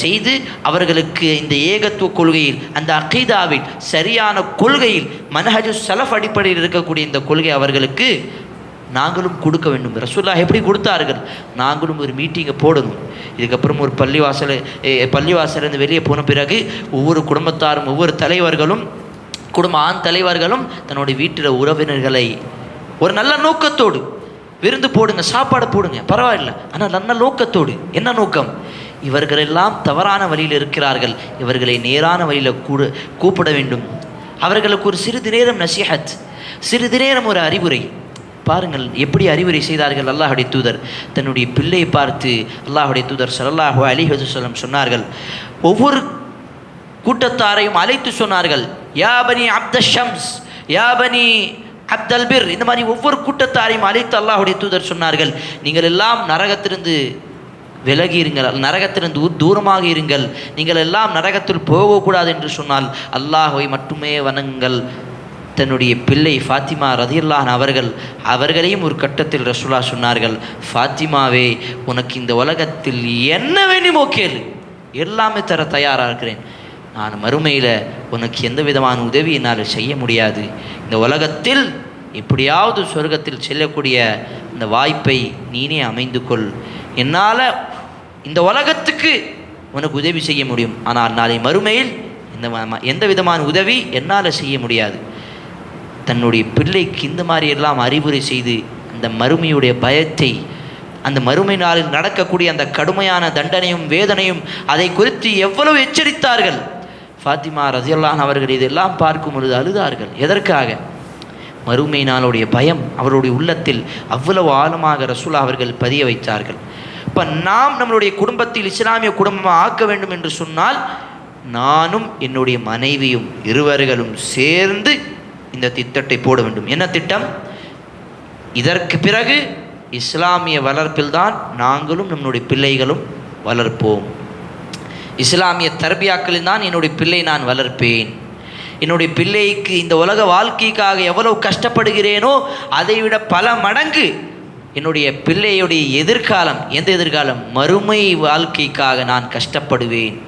செய்து அவர்களுக்கு இந்த ஏகத்துவ கொள்கையில், அந்த அகீதாவில், சரியான கொள்கையில், மன்ஹஜு ஸலஃப் அடிப்படையில் இருக்கக்கூடிய இந்த கொள்கை அவர்களுக்கு நாங்களும் கொடுக்க வேண்டும். ரசூலுல்லாஹ் எப்படி கொடுத்தார்கள்? நாங்களும் ஒரு மீட்டிங்கை போடணும். இதுக்கப்புறம் ஒரு பள்ளிவாசலேருந்து வெளியே போன பிறகு ஒவ்வொரு குடும்பத்தாரும், ஒவ்வொரு தலைவர்களும், ஆண் தலைவர்களும் தன்னுடைய வீட்டில் உறவினர்களை ஒரு நல்ல நோக்கத்தோடு விருந்து போடுங்க, சாப்பாடு போடுங்க, பரவாயில்லை, ஆனால் நல்ல நோக்கத்தோடு. என்ன நோக்கம்? இவர்களெல்லாம் தவறான வழியில் இருக்கிறார்கள், இவர்களை நேரான வழியில் கூப்பிட வேண்டும். அவர்களுக்கு ஒரு சிறிது நேரம் நசிஹத், சிறிது நேரம் ஒரு அறிவுரை. பாருங்கள் எப்படி அறிவுரை செய்தார்கள் அல்லாஹுடைய தூதர். தன்னுடைய பிள்ளையை பார்த்து அல்லாஹுடைய தூதர் ஸல்லல்லாஹு அலைஹி வஸல்லம் சொன்னார்கள், ஒவ்வொரு கூட்டத்தாரையும் அழைத்து சொன்னார்கள், யா பனி அப்தஷ் ஷம்ஸ், யா பனி அப்தல் பிர், இந்த மாதிரி ஒவ்வொரு கூட்டத்தாரையும் அழைத்து அல்லாஹுடைய தூதர் சொன்னார்கள், நீங்கள் எல்லாம் நரகத்திலிருந்து விலகி இருங்கள், நரகத்திலிருந்து தூரமாக இருங்கள், நீங்கள் எல்லாம் நரகத்தில் போகக்கூடாது என்று சொன்னால் அல்லாஹ்வை மட்டுமே வணங்குங்கள். தன்னுடைய பிள்ளை ஃபாத்திமா ரதியல்லாஹு அவர்களையும் ஒரு கட்டத்தில் ரசூலா சொன்னார்கள், ஃபாத்திமாவே, உனக்கு இந்த உலகத்தில் என்ன வேண்டுமோ கேளு, எல்லாமே தர தயாராக இருக்கிறேன். நான் மறுமையில் உனக்கு எந்த விதமான உதவி என்னால் செய்ய முடியாது. இந்த உலகத்தில் எப்படியாவது சொர்க்கத்தில் செல்லக்கூடிய இந்த வாய்ப்பை நீனே அமைந்து கொள். என்னால் இந்த உலகத்துக்கு உனக்கு உதவி செய்ய முடியும், ஆனால் நாளை மறுமையில் எந்த விதமான உதவி என்னால் செய்ய முடியாது. தன்னுடைய பிள்ளைக்கு இந்த மாதிரி எல்லாம் அறிவுரை செய்து அந்த மறுமையுடைய பயத்தை, அந்த மறுமை நாளில் நடக்கக்கூடிய அந்த கடுமையான தண்டனையும் வேதனையும் அதை குறித்து எவ்வளவு எச்சரித்தார்கள். ஃபாத்திமா ரலியல்லாஹு அவர்கள் இதெல்லாம் பார்க்கும் பொழுது அழுதார்கள். எதற்காக? மறுமை நாளுடைய பயம் அவருடைய உள்ளத்தில் அவ்வளவு ஆழமாக ரசூலா அவர்கள் பதிய வைத்தார்கள். இப்போ நாம் நம்மளுடைய குடும்பத்தில் இஸ்லாமிய குடும்பமாக ஆக்க வேண்டும் என்று சொன்னால் நானும் என்னுடைய மனைவியும் இருவர்களும் சேர்ந்து இந்த திட்டத்தை போட வேண்டும். என்ன திட்டம்? இதற்கு பிறகு இஸ்லாமிய வளர்ப்பில்தான் நாங்களும் நம்முடைய பிள்ளைகளும் வளர்ப்போம். இஸ்லாமிய தர்பியாக்களில் தான் என்னுடைய பிள்ளை நான் வளர்ப்பேன். என்னுடைய பிள்ளைக்கு இந்த உலக வாழ்க்கைக்காக எவ்வளவு கஷ்டப்படுகிறேனோ அதைவிட பல மடங்கு என்னுடைய பிள்ளையுடைய எதிர்காலம், எந்த எதிர்காலம்? மறுமை வாழ்க்கைக்காக நான் கஷ்டப்படுவேன்.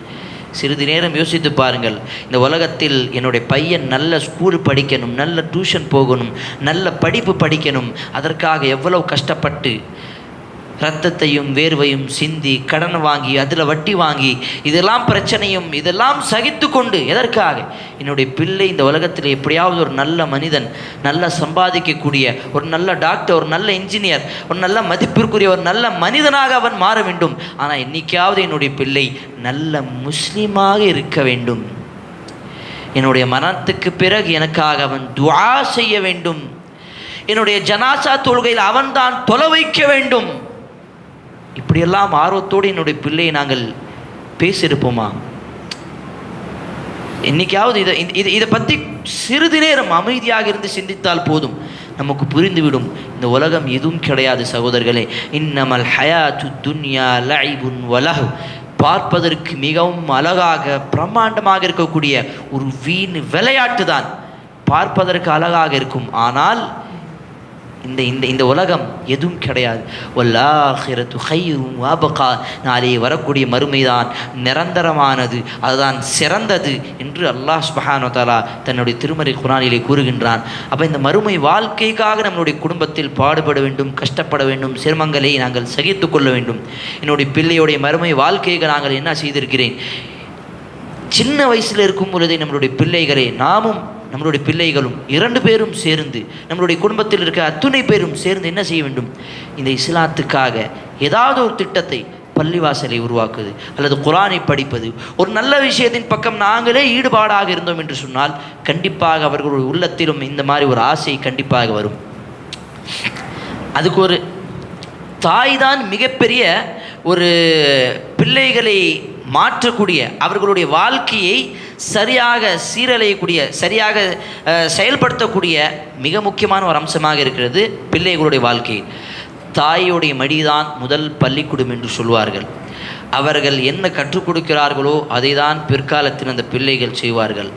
சிறிது நேரம் யோசித்து பாருங்கள். இந்த உலகத்தில் என்னுடைய பையன் நல்ல ஸ்கூல் படிக்கணும், நல்ல டியூஷன் போகணும், நல்ல படிப்பு படிக்கணும், அதற்காக எவ்வளவு கஷ்டப்பட்டு இரத்தத்தையும் வேர்வையும் சிந்தி கடன் வாங்கி அதில் வட்டி வாங்கி இதெல்லாம் பிரச்சனையும் இதெல்லாம் சகித்து கொண்டு எதற்காக? என்னுடைய பிள்ளை இந்த உலகத்தில் எப்படியாவது ஒரு நல்ல மனிதன், நல்ல சம்பாதிக்கக்கூடிய ஒரு நல்ல டாக்டர், ஒரு நல்ல இன்ஜினியர், ஒரு நல்ல மதிப்பிற்குரிய ஒரு நல்ல மனிதனாக அவன் மாற வேண்டும். ஆனால் என்னைக்காவது என்னுடைய பிள்ளை நல்ல முஸ்லீமாக இருக்க வேண்டும். என்னுடைய மரணத்துக்கு பிறகு எனக்காக அவன் துஆ செய்ய வேண்டும். என்னுடைய ஜனாசா தொழுகையில் அவன்தான் தொலை வைக்க வேண்டும். இப்படியெல்லாம் ஆர்வத்தோடு என்னுடைய பிள்ளையை நாங்கள் பேசியிருப்போமா? என்னைக்காவது இதை பற்றி சிறிது நேரம் அமைதியாக இருந்து சிந்தித்தால் போதும், நமக்கு புரிந்துவிடும் இந்த உலகம் எதுவும் கிடையாது சகோதரர்களே. இன்னமல் ஹயாத்து துன்யா லஐபுன் வலஹ், பார்ப்பதற்கு மிகவும் அழகாக பிரம்மாண்டமாக இருக்கக்கூடிய ஒரு வீண் விளையாட்டு தான் பார்ப்பதற்கு அழகாக இருக்கும். ஆனால் இந்த இந்த இந்த உலகம் எதுவும் கிடையாது. வல்லாஹிரத்து கைரும் வாபகா, நாளே வரக்கூடிய மறுமைதான் நிரந்தரமானது, அதுதான் சிறந்தது என்று அல்லாஹ் சுப்ஹானஹு வ தஆலா தன்னுடைய திருமறை குர்ஆனிலே கூறுகின்றான். அப்போ இந்த மறுமை வாழ்க்கைக்காக நம்மளுடைய குடும்பத்தில் பாடுபட வேண்டும், கஷ்டப்பட வேண்டும், சிரமங்களை நாங்கள் சகித்து கொள்ள வேண்டும். என்னுடைய பிள்ளையுடைய மறுமை வாழ்க்கைக்கு நாங்கள் என்ன செய்திருக்கிறேன், சின்ன வயசில் இருக்கும் பொழுதே நம்மளுடைய பிள்ளைகளை நாமும் நம்மளுடைய பிள்ளைகளும் 2 பேரும் சேர்ந்து, நம்மளுடைய குடும்பத்தில் இருக்க அத்துணை பேரும் சேர்ந்து என்ன செய்ய வேண்டும், இந்த இஸ்லாத்துக்காக ஏதாவது ஒரு திட்டத்தை, பள்ளிவாசலை உருவாக்குவது அல்லது குர்ஆனை படிப்பது, ஒரு நல்ல விஷயத்தின் பக்கம் நாங்களே ஈடுபாடாக இருந்தோம் என்று சொன்னால் கண்டிப்பாக அவர்களுடைய உள்ளத்திலும் இந்த மாதிரி ஒரு ஆசை கண்டிப்பாக வரும். அதுக்கு ஒரு தாய் தான் மிகப்பெரிய ஒரு பிள்ளைகளை மாற்றக்கூடிய, அவர்களுடைய வாழ்க்கையை சரியாக சீரழியக்கூடிய, சரியாக செயல்படுத்தக்கூடிய மிக முக்கியமான ஒரு அம்சமாக இருக்கிறது பிள்ளைகளுடைய வாழ்க்கை. தாயுடைய மடிதான் முதல் பள்ளிக்கூடம் என்று சொல்வார்கள். அவர்கள் என்ன கற்றுக் கொடுக்கிறார்களோ அதை தான் பிற்காலத்தில் அந்த பிள்ளைகள் செய்வார்கள்.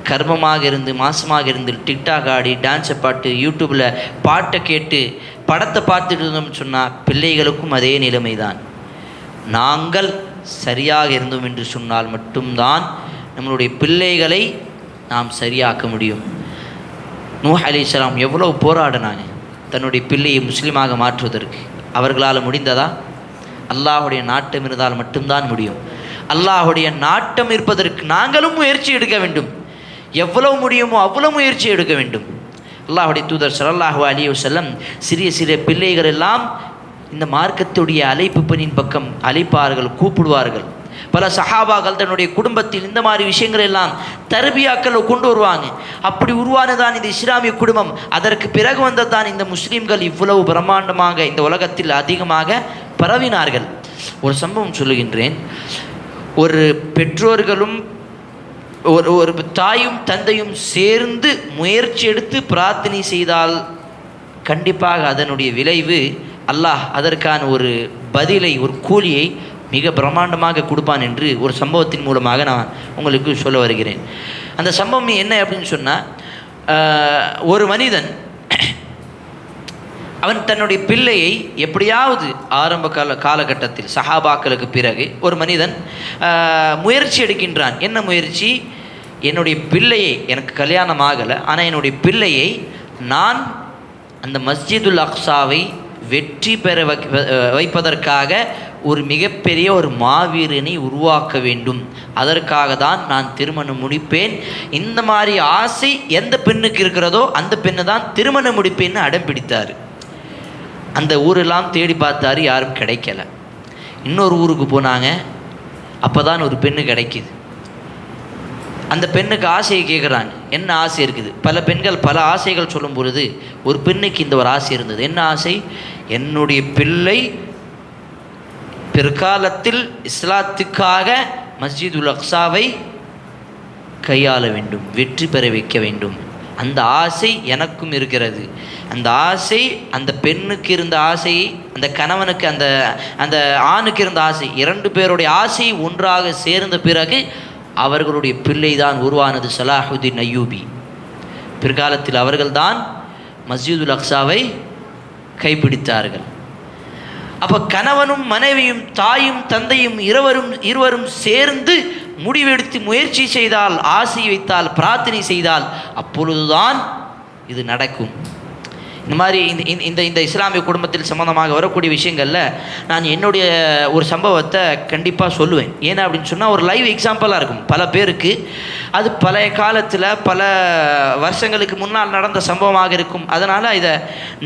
கர்மமாக இருந்து மாசமாக இருந்து டிக்டாக் ஆடி டான்ஸை பாட்டு யூடியூப்பில் பாட்டை கேட்டு படத்தை பார்த்துட்டு இருந்தோம்னு சொன்னால் பிள்ளைகளுக்கும் அதே நிலைமை தான். நாங்கள் சரியாக இருந்தோம் என்று சொன்னால் மட்டும்தான் நம்மளுடைய பிள்ளைகளை நாம் சரியாக்க முடியும். நூஹ் அலைஹிஸ்ஸலாம் எவ்வளவு போராடினாங்க தன்னுடைய பிள்ளையை முஸ்லீமாக மாற்றுவதற்கு. அவர்களால் முடிந்ததா? அல்லாஹுடைய நாட்டம் இருந்தால் மட்டும்தான் முடியும். அல்லாஹுடைய நாட்டம் இருப்பதற்கு நாங்களும் முயற்சி எடுக்க வேண்டும். எவ்வளவு முடியுமோ அவ்வளவு முயற்சி எடுக்க வேண்டும். அல்லாஹுடைய தூதர் ஸல்லல்லாஹு அலைஹி வஸல்லம் சிறிய சிறிய பிள்ளைகள் எல்லாம் இந்த மார்க்கத்துடைய அழைப்பு பணியின் பக்கம் அழைப்பார்கள், கூப்பிடுவார்கள். பல சஹாபாக்கள் தன்னுடைய குடும்பத்தில் இந்த மாதிரி விஷயங்கள் எல்லாம் தர்பியாக்களை கொண்டு வருவாங்க. அப்படி உருவானதான் இந்த இஸ்லாமிய குடும்பம். அதற்கு பிறகு வந்ததான் இந்த முஸ்லீம்கள் இவ்வளவு பிரம்மாண்டமாக இந்த உலகத்தில் அதிகமாக பரவினார்கள். ஒரு சம்பவம் சொல்லுகின்றேன். ஒரு பெற்றோர்களும் ஒரு தாயும் தந்தையும் சேர்ந்து முயற்சி எடுத்து பிரார்த்தனை செய்தால் கண்டிப்பாக அதனுடைய விளைவு அல்லாஹ் அதற்கான ஒரு பதிலை, ஒரு கூலியை மிக பிரம்மாண்டமாக கொடுப்பான் என்று ஒரு சம்பவத்தின் மூலமாக நான் உங்களுக்கு சொல்ல வருகிறேன். அந்த சம்பவம் என்ன அப்படின்னு சொன்னால், ஒரு மனிதன் அவன் தன்னுடைய பிள்ளையை எப்படியாவது ஆரம்ப காலகட்டத்தில் சஹாபாக்களுக்கு பிறகு ஒரு மனிதன் முயற்சி எடுக்கின்றான். என்ன முயற்சி? என்னுடைய பிள்ளையை, எனக்கு கல்யாணம் ஆகலை, ஆனால் என்னுடைய பிள்ளையை நான் அந்த மஸ்ஜிதுல் அக்ஸாவை வெற்றி பெற வைப்பதற்காக ஒரு மிகப்பெரிய ஒரு மாவீரனை உருவாக்க வேண்டும், அதற்காக தான் நான் திருமணம் முடிப்பேன். இந்த மாதிரி ஆசை எந்த பெண்ணுக்கு இருக்கிறதோ அந்த பெண்ணை தான் திருமணம் முடிப்பேன்னு அடம் பிடித்தார். அந்த ஊரெல்லாம் தேடி பார்த்தாரு, யாரும் கிடைக்கல. இன்னொரு ஊருக்கு போனாங்க, அப்போ தான் ஒரு பெண்ணு கிடைக்கிது. அந்த பெண்ணுக்கு ஆசையை கேட்குறாங்க, என்ன ஆசை இருக்குது? பல பெண்கள் பல ஆசைகள் சொல்லும் பொழுது ஒரு பெண்ணுக்கு இந்த ஒரு ஆசை இருந்தது. என்ன ஆசை? என்னுடைய பிள்ளை பிற்காலத்தில் இஸ்லாத்துக்காக மஸ்ஜிதுல் அக்ஸாவை கையாள வேண்டும், வெற்றி பெற வைக்க வேண்டும். அந்த ஆசை எனக்கும் இருக்கிறது. அந்த ஆசை அந்த பெண்ணுக்கு இருந்த ஆசை, அந்த கணவனுக்கு அந்த அந்த ஆணுக்கு இருந்த ஆசை, 2 பேருடைய ஆசை ஒன்றாக சேர்ந்த பிறகு அவர்களுடைய பிள்ளை தான் உருவானது, ஸலாஹுத்தீன் அய்யூபி. பிற்காலத்தில் அவர்கள்தான் மஸ்ஜிதுல் அக்ஸாவை கைப்பிடித்தார்கள். அப்போ கணவனும் மனைவியும் தாயும் தந்தையும் இருவரும் சேர்ந்து முடிவெடுத்து முயற்சி செய்தால், ஆசை வைத்தால், பிரார்த்தனை செய்தால் அப்பொழுதுதான் இது நடக்கும். இந்த மாதிரி இந்த இஸ்லாமிய குடும்பத்தில் சம்பந்தமாக வரக்கூடிய விஷயங்களில் நான் என்னுடைய ஒரு சம்பவத்தை கண்டிப்பாக சொல்லுவேன். ஏன்னா அப்படின்னு சொன்னால் ஒரு லைவ் எக்ஸாம்பிளாக இருக்கும் பல பேருக்கு. அது பழைய காலத்தில் பல வருஷங்களுக்கு முன்னால் நடந்த சம்பவமாக இருக்கும். அதனால் இதை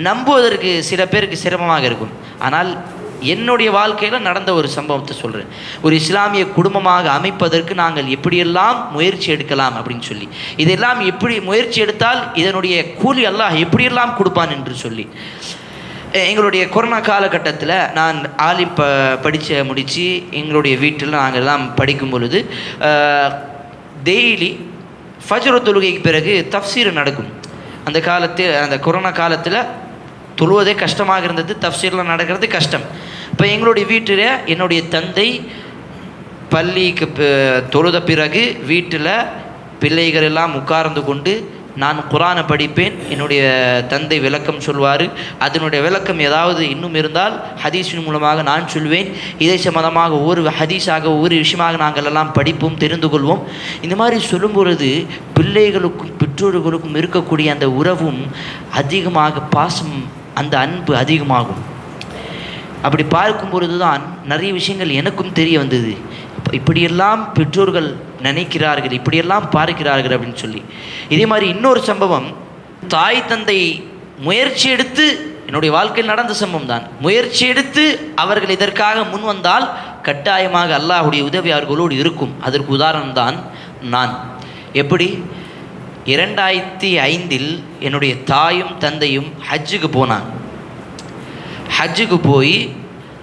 நம்புவதற்கு சில பேருக்கு சிரமமாக இருக்கும். ஆனால் என்னுடைய வாழ்க்கையில் நடந்த ஒரு சம்பவத்தை சொல்கிறேன். ஒரு இஸ்லாமிய குடும்பமாக அமைப்பதற்கு நாங்கள் எப்படியெல்லாம் முயற்சி எடுக்கலாம் அப்படின்னு சொல்லி, இதெல்லாம் எப்படி முயற்சி எடுத்தால் இதனுடைய கூலி அல்லாஹ் எப்படியெல்லாம் கொடுப்பான் என்று சொல்லி. எங்களுடைய கொரோனா காலகட்டத்தில் நான் ஆலிம் படித்து எங்களுடைய வீட்டில் நாங்கள் எல்லாம் படிக்கும் பொழுது டெய்லி ஃபஜ்ர் தொழுகைக்கு பிறகு தஃப்சீர் நடக்கும். அந்த காலத்தில், அந்த கொரோனா காலத்தில் தொழுவதே கஷ்டமாக இருந்தது, தஃப்சீரில் நடக்கிறது கஷ்டம். இப்போ எங்களுடைய வீட்டில் என்னுடைய தந்தை பள்ளிக்கு தொழுத பிறகு வீட்டில் பிள்ளைகள் எல்லாம் உட்கார்ந்து கொண்டு நான் குரானை படிப்பேன், என்னுடைய தந்தை விளக்கம் சொல்வார், அதனுடைய விளக்கம் ஏதாவது இன்னும் இருந்தால் ஹதீஸின் மூலமாக நான் சொல்வேன். இதை சம்பந்தமாக ஒவ்வொரு ஹதீஸாக ஒவ்வொரு விஷயமாக நாங்கள் எல்லாம் படிப்போம், தெரிந்து கொள்வோம். இந்த மாதிரி சொல்லும் பொழுது பிள்ளைகளுக்கும் பெற்றோர்களுக்கும் இருக்கக்கூடிய அந்த உறவும் அதிகமாக, பாசம், அந்த அன்பு அதிகமாகும். அப்படி பார்க்கும் பொழுது தான் நிறைய விஷயங்கள் எனக்கும் தெரிய வந்தது. இப்படியெல்லாம் பெற்றோர்கள் நினைக்கிறார்கள், இப்படியெல்லாம் பார்க்கிறார்கள் அப்படின்னு சொல்லி. இதே மாதிரி இன்னொரு சம்பவம், தாய் தந்தை முயற்சி எடுத்து, என்னுடைய வாழ்க்கையில் நடந்த சம்பவம் தான், முயற்சி எடுத்து அவர்கள் இதற்காக முன் வந்தால் கட்டாயமாக அல்லாஹுடைய உதவி அவர்களோடு இருக்கும். அதற்கு உதாரணம் தான் நான். எப்படி 2005 என்னுடைய தாயும் தந்தையும் ஹஜ்ஜுக்கு போனாங்க. ஹஜ்ஜுக்கு போய்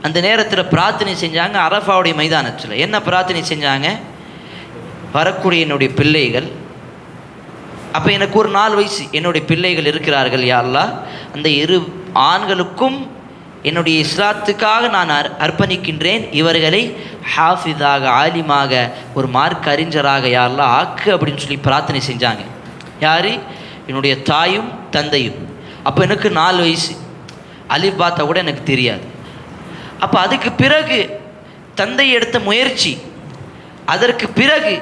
அந்த நேரத்தில் பிரார்த்தனை செஞ்சாங்க. அரஃபாவுடைய மைதானத்தில் என்ன பிரார்த்தனை செஞ்சாங்க? வரக்கூடிய என்னுடைய பிள்ளைகள், அப்போ எனக்கு ஒரு 4 வயசு, என்னுடைய பிள்ளைகள் இருக்கிறார்கள், யா அல்லாஹ், அந்த 2 ஆண்களுக்கும் என்னுடைய இஸ்லாத்துக்காக நான் அர்ப்பணிக்கின்றேன், இவர்களை ஹாஃபிதாக, ஆலிமாக, ஒரு மார்க் அறிஞராக யா அல்லாஹ் ஆக்கு அப்படின்னு சொல்லி பிரார்த்தனை செஞ்சாங்க. யார்? என்னுடைய தாயும் தந்தையும். அப்போ எனக்கு 4 வயசு, அலிஃப் பார்த்தா கூட எனக்கு தெரியாது. அப்போ அதுக்கு பிறகு தந்தை எடுத்த முயற்சி, அதற்கு பிறகு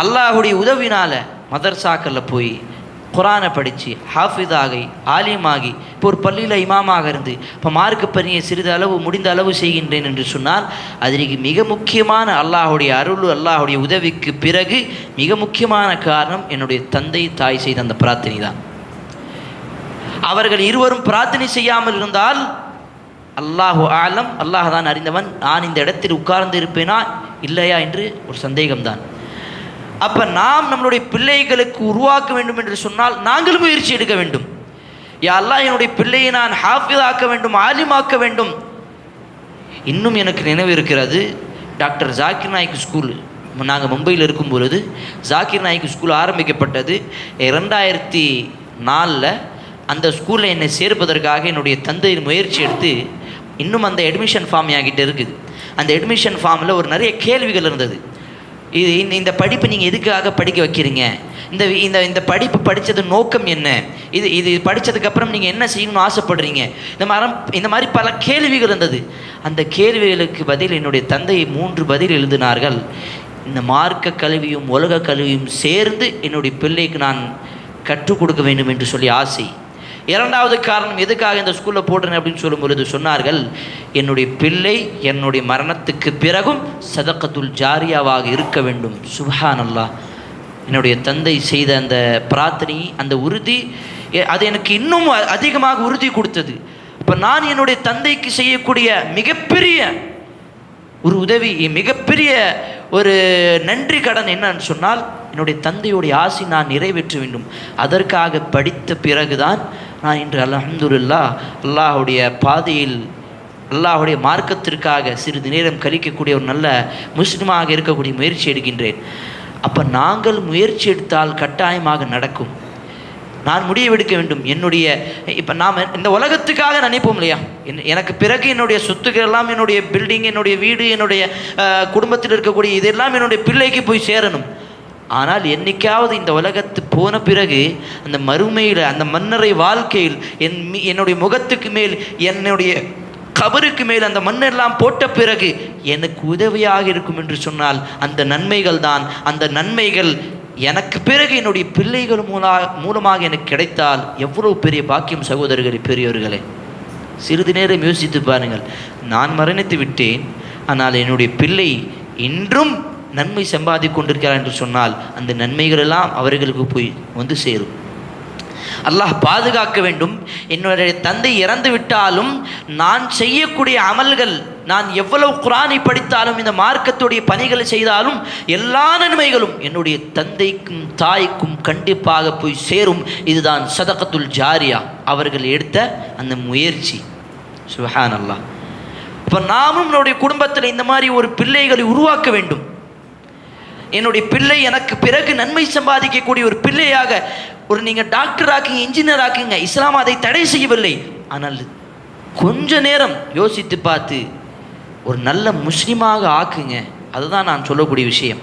அல்லாஹுடைய உதவினால் மதர்சாக்களில் போய் குரானை படித்து ஹாஃபிதாகி ஆலிமாகி இப்போ ஒரு பள்ளியில் இமாமாக இருந்து இப்போ மார்க்க பணியை சிறிது அளவு முடிந்த அளவு செய்கின்றேன் என்று சொன்னால் அதற்கு மிக முக்கியமான அல்லாஹுடைய அருள், அல்லாஹுடைய உதவிக்கு பிறகு மிக முக்கியமான காரணம் என்னுடைய தந்தை தாய் செய்த அந்த பிரார்த்தனை தான். அவர்கள் இருவரும் பிரார்த்தனை செய்யாமல் இருந்தால் அல்லாஹு ஆலம், அல்லாஹ் தான் அறிந்தவன், நான் இந்த இடத்தில் உட்கார்ந்து இருப்பேனா இல்லையா என்று ஒரு சந்தேகம்தான். அப்போ நாம் நம்மளுடைய பிள்ளைகளுக்கு உருவாக்க வேண்டும் என்று சொன்னால் நாங்கள் முயற்சி எடுக்க வேண்டும். யா அல்லாஹ், என்னுடைய பிள்ளையை நான் ஹாஃபிதாக்க வேண்டும், ஆலிமாக்க வேண்டும். இன்னும் எனக்கு நினைவு இருக்கிறது, டாக்டர் ஜாக்கிர் நாயக் ஸ்கூல், நாங்கள் மும்பையில் இருக்கும் பொழுது ஜாக்கிர் நாயக் ஸ்கூல் ஆரம்பிக்கப்பட்டது 2004. அந்த ஸ்கூலில் என்னை சேர்ப்பதற்காக என்னுடைய தந்தை முயற்சி எடுத்து, இன்னும் அந்த அட்மிஷன் ஃபார்ம் என்கிட்ட இருக்குது. அந்த அட்மிஷன் ஃபார்மில் ஒரு நிறைய கேள்விகள் இருந்தது. இந்த படிப்பு நீங்கள் எதுக்காக படிக்க வைக்கிறீங்க, இந்த இந்த படிப்பு படித்தது நோக்கம் என்ன, இது படித்ததுக்கப்புறம் நீங்கள் என்ன செய்யணும்னு ஆசைப்படுறீங்க, இந்த மாதிரி பல கேள்விகள் இருந்தது. அந்த கேள்விகளுக்கு பதில் என்னுடைய தந்தை 3 பதில் எழுதினார்கள். இந்த மார்க்க கல்வியும் உலக கல்வியும் சேர்ந்து என்னுடைய பிள்ளைக்கு நான் கற்றுக் கொடுக்க வேண்டும் என்று சொல்லி ஆசை. 2வது காரணம், எதுக்காக இந்த ஸ்கூலில் போடுறேன் அப்படின்னு சொல்லும் பொழுது சொன்னார்கள், என்னுடைய பிள்ளை என்னுடைய மரணத்துக்கு பிறகும் சதக்கத்துல் ஜாரியாவாக இருக்க வேண்டும். சுப்ஹான் அல்லாஹ், என்னுடைய தந்தை செய்த அந்த பிரார்த்தனை, அந்த உறுதி, அது எனக்கு இன்னும் அதிகமாக உறுதி கொடுத்தது. இப்போ நான் என்னுடைய தந்தைக்கு செய்யக்கூடிய மிகப்பெரிய ஒரு உதவி, மிகப்பெரிய ஒரு நன்றி கடன் என்னன்னு சொன்னால், என்னுடைய தந்தையுடைய ஆசை நான் நிறைவேற்ற வேண்டும். அதற்காக படித்த பிறகுதான் நான் இன்று அல்ஹம்துலில்லாஹ் அல்லாஹுடைய பாதையில், அல்லாஹுடைய மார்க்கத்திற்காக சிறிது நேரம் கழிக்கக்கூடிய ஒரு நல்ல முஸ்லிமாக இருக்கக்கூடிய முயற்சி எடுக்கின்றேன். அப்போ நாங்கள் முயற்சி எடுத்தால் கட்டாயமாக நடக்கும். நான் முடிவெடுக்க வேண்டும். இப்போ நாம் இந்த உலகத்துக்காக நினைப்போம் இல்லையா, எனக்கு பிறகு என்னுடைய சொத்துக்கள் எல்லாம், என்னுடைய பில்டிங், என்னுடைய வீடு, என்னுடைய குடும்பத்தில் இருக்கக்கூடிய இதெல்லாம் என்னுடைய பிள்ளைக்கு போய் சேரணும். ஆனால் என்னைக்காவது இந்த உலகத்து போன பிறகு அந்த மறுமையில், அந்த மன்னரை வாழ்க்கையில் என்னுடைய முகத்துக்கு மேல், என்னுடைய கபருக்கு மேல் அந்த மண்ணெல்லாம் போட்ட பிறகு எனக்கு உதவியாக இருக்கும் என்று சொன்னால் அந்த நன்மைகள் தான், அந்த நன்மைகள் எனக்கு பிறகு என்னுடைய பிள்ளைகள் மூலமாக எனக்கு கிடைத்தால் எவ்வளவு பெரிய பாக்கியம் சகோதரர்களே, பெரியவர்களே. சிறிது நேரம் யோசித்து பாருங்கள். நான் மரணித்து விட்டேன், ஆனால் என்னுடைய பிள்ளை இன்றும் நன்மை சம்பாதி கொண்டிருக்கிறார் என்று சொன்னால் அந்த நன்மைகள் எல்லாம் அவர்களுக்கு போய் வந்து சேரும். அல்லாஹ் பாதுகாக்க வேண்டும். என்னுடைய தந்தை இறந்து விட்டாலும் நான் செய்யக்கூடிய அமல்கள், நான் எவ்வளவு குர்ஆனை படித்தாலும், இந்த மார்க்கத்துடைய பணிகளை செய்தாலும் எல்லா நன்மைகளும் என்னுடைய தந்தைக்கும் தாய்க்கும் கண்டிப்பாக போய் சேரும். இதுதான் சதகத்துல் ஜாரியா, அவர்கள் எடுத்த அந்த முயற்சி. சுப்ஹானல்லாஹ். இப்போ நாமும் நம்முடைய குடும்பத்தில் இந்த மாதிரி ஒரு பிள்ளைகளை உருவாக்க வேண்டும். என்னுடைய பிள்ளை எனக்கு பிறகு நன்மை சம்பாதிக்கக்கூடிய ஒரு பிள்ளையாக, ஒரு நீங்கள் டாக்டர் ஆக்குங்க, இன்ஜினியர் ஆக்குங்க, இஸ்லாம் அதை தடை செய்யவில்லை. ஆனால் கொஞ்ச நேரம் யோசித்து பார்த்து ஒரு நல்ல முஸ்லீமாக ஆக்குங்க. அதுதான் நான் சொல்லக்கூடிய விஷயம்.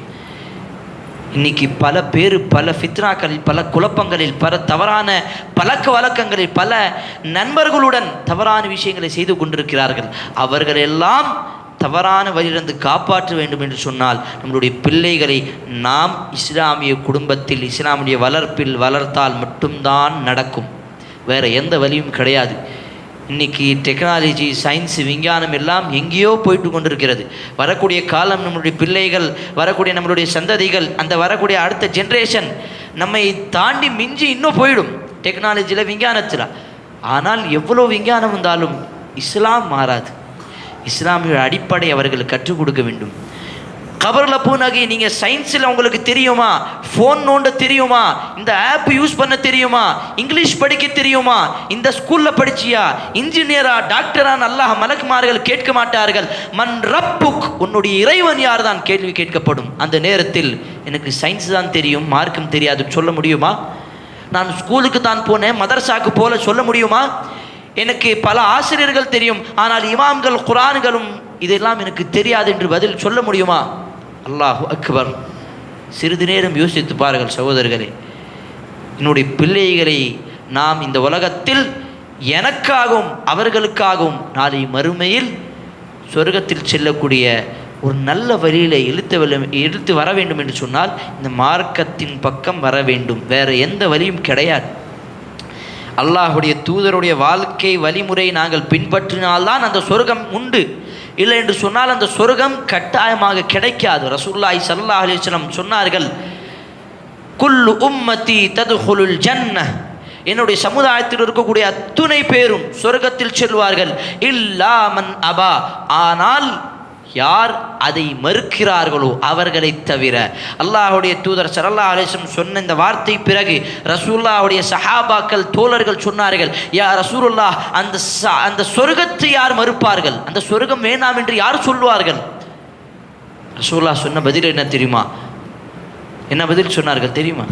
இன்னைக்கு பல பேர் பல ஃபித்னாக்களில், பல குழப்பங்களில், பல தவறான பழக்க வழக்கங்களில், பல நண்பர்களுடன் தவறான விஷயங்களை செய்து கொண்டிருக்கிறார்கள். அவர்கள் எல்லாம் தவறான வழியிலிருந்து காப்பாற்ற வேண்டும் என்று சொன்னால் நம்மளுடைய பிள்ளைகளை நாம் இஸ்லாமிய குடும்பத்தில் இஸ்லாமிய வளர்ப்பில் வளர்த்தால் மட்டும்தான் நடக்கும். வேறு எந்த வழியும் கிடையாது. இன்றைக்கி டெக்னாலஜி, சயின்ஸு, விஞ்ஞானம் எல்லாம் எங்கேயோ போயிட்டு கொண்டிருக்கிறது. வரக்கூடிய காலம் நம்மளுடைய பிள்ளைகள், வரக்கூடிய நம்மளுடைய சந்ததிகள், அந்த வரக்கூடிய அடுத்த ஜென்ரேஷன் நம்மை தாண்டி மிஞ்சி இன்னும் போயிடும் டெக்னாலஜியில், விஞ்ஞானத்தில். ஆனால் எவ்வளோ விஞ்ஞானம் வந்தாலும் இஸ்லாம் மாறாது. இஸ்லாமிய அடிப்படை அவர்களுக்கு கற்றுக் கொடுக்க வேண்டும். கபரில் பூனகி நீங்கள் சயின்ஸில் உங்களுக்கு தெரியுமா? ஃபோன் நோண்ட தெரியுமா? இந்த ஆப் யூஸ் பண்ண தெரியுமா? இங்கிலீஷ் படிக்க தெரியுமா? இந்த ஸ்கூலில் படிச்சியா? இன்ஜினியரா, டாக்டரா? அல்லாஹ் மலக்குமார்கள் கேட்க மாட்டார்கள். மன் ரப்புக், உன்னுடைய இறைவன் யார் தான் கேள்வி கேட்கப்படும். அந்த நேரத்தில் எனக்கு சயின்ஸ் தான் தெரியும், மார்க்கம் தெரியாது சொல்ல முடியுமா? நான் ஸ்கூலுக்கு தான் போனேன், மதரசாக்கு போல சொல்ல முடியுமா? எனக்கு பல ஆசிரியர்கள் தெரியும், ஆனால் இமாம்கள், குரான்களும் இதெல்லாம் எனக்கு தெரியாது என்று பதில் சொல்ல முடியுமா? அல்லாஹு அக்பர். சிறிது நேரம் யோசித்து பாருங்கள் சகோதரர்களே. என்னுடைய பிள்ளைகளை நாம் இந்த உலகத்தில் எனக்காகவும் அவர்களுக்காகவும் நாளை மறுமையில் சொர்க்கத்தில் செல்லக்கூடிய ஒரு நல்ல வழியில் இழுத்து வர வேண்டும் என்று சொன்னால் இந்த மார்க்கத்தின் பக்கம் வர வேண்டும். வேறு எந்த வழியும் கிடையாது. அல்லாஹுடைய தூதருடைய வாழ்க்கை வழிமுறை நாங்கள் பின்பற்றினால்தான் அந்த சொர்க்கம் உண்டு. இல்லை என்று சொன்னால் அந்த சொர்க்கம் கட்டாயமாக கிடைக்காது. ரசூலுல்லாஹி ஸல்லல்லாஹு அலைஹி வஸல்லம் சொன்னார்கள், குல்லு உம்மத்தி ததுகுலுல் ஜன்னஹ், என்னுடைய சமுதாயத்தில் இருக்கக்கூடிய அத்துணை பேரும் சொர்க்கத்தில் செல்வார்கள். இல்லா மன் அபா, ஆனால் யார் அதை மறுக்கிறார்களோ அவர்களை தவிர. அல்லாஹுடைய தூதர் ஸல்லல்லாஹு அலைஹி வஸல்லம் சொன்ன இந்த வார்த்தை பிறகு ரசூலுல்லாஹுடைய சஹாபாக்கள், தோழர்கள் சொன்னார்கள், யா ரசூலுல்லாஹ், அந்த சொர்க்கத்தை யார் மறுப்பார்கள்? அந்த சொர்க்கம் வேண்டாம் என்று யார் சொல்வார்கள்? ரசூலுல்லாஹ் சொன்ன பதில் என்ன தெரியுமா? என்ன பதில் சொன்னார்கள் தெரியுமா?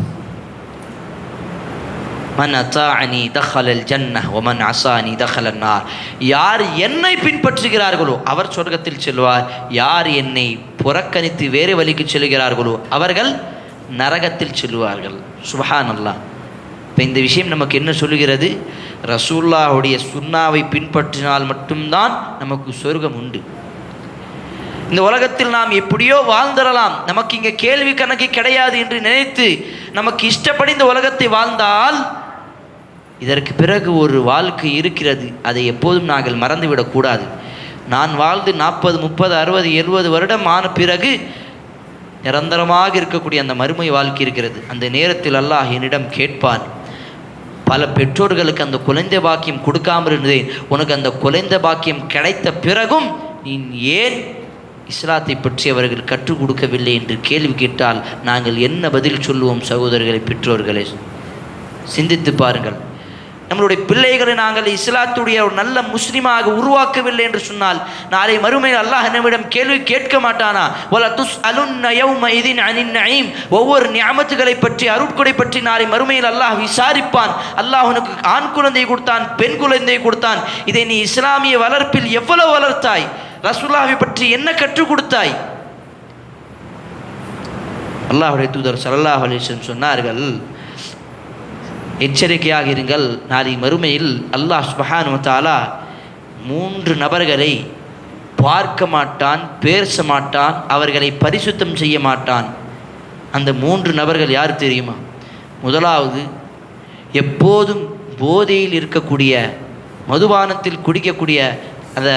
மன் அத்தாஅனி தஹலல் ஜன்னஹ் வ மன் அஸானி தஹலன் நார். யார் என்னை பின்பற்றுகிறார்களோ அவர் சொர்க்கத்தில் செல்வார். யார் என்னை புறக்கணித்து வேறு வழிக்கு செல்கிறார்களோ அவர்கள் நரகத்தில் செல்வார்கள். சுப்ஹானல்லாஹ். இப்போ இந்த விஷயம் நமக்கு என்ன சொல்லுகிறது? ரசூலுல்லாஹுடைய சுன்னாவை பின்பற்றினால் மட்டும்தான் நமக்கு சொர்க்கம் உண்டு. இந்த உலகத்தில் நாம் எப்படியோ வாழ்ந்துடலாம், நமக்கு இங்கே கேள்வி கணக்கு கிடையாது என்று நினைத்து நமக்கு இஷ்டப்படி இந்த உலகத்தை வாழ்ந்தால் இதற்கு பிறகு ஒரு வாழ்க்கை இருக்கிறது. அதை எப்போதும் நாங்கள் மறந்துவிடக்கூடாது. நான் வாழ்ந்து 40, 30, 60, 70 வருடம் ஆன பிறகு நிரந்தரமாக இருக்கக்கூடிய அந்த மறுமை வாழ்க்கை இருக்கிறது. அந்த நேரத்தில் அல்லாஹ் என்னிடம் கேட்பான், பல பெற்றோர்களுக்கு அந்த குழந்தை பாக்கியம் கொடுக்காமல் இருந்தேன், உனக்கு அந்த குழந்தை பாக்கியம் கிடைத்த பிறகும் நீ ஏன் இஸ்லாத்தை பற்றி அவர்கள் கற்றுக் கொடுக்கவில்லை என்று கேள்வி கேட்டால் நாங்கள் என்ன பதில் சொல்லுவோம்? சகோதரர்களை, பெற்றோர்களை சிந்தித்து பாருங்கள். நம்மளுடைய பிள்ளைகளை நாங்கள் இஸ்லாத்துடைய ஒரு நல்ல முஸ்லிமாக உருவாக்கவில்லை என்று சொன்னால் நாளை மறுமையில் அல்லாஹ் நம்மிடம் கேள்வி கேட்க மாட்டானா? வல துஸ்அலுன்ன யௌமஇதின் அனின் நஈம். ஒவ்வொரு நிஅமத்துகளை பற்றி, அருட்கொடை பற்றி நாளை மறுமையில் அல்லாஹ் விசாரிப்பான். அல்லாஹ் உனக்கு ஆண் குழந்தை கொடுத்தான், பெண் குழந்தை கொடுத்தான், இதை நீ இஸ்லாமிய வளர்ப்பில் எவ்வளவு வளர்த்தாய்? ரசூலுல்லாஹை பற்றி என்ன கற்றுக் கொடுத்தாய்? அல்லாஹ்வுடைய தூதர் ஸல்லல்லாஹு அலைஹி வஸல்லம் சொன்னார்கள், எச்சரிக்கையாக இருங்கள், நாளை மறுமையில் அல்லாஹ் சுப்ஹானஹு வ தஆலா 3 நபர்களை பார்க்க மாட்டான், பேச மாட்டான், அவர்களை பரிசுத்தம் செய்ய மாட்டான். அந்த 3 நபர்கள் யார் தெரியுமா? முதலாவது, எப்போதும் போதையில் இருக்கக்கூடிய, மதுபானத்தில் குடிக்கக்கூடிய அந்த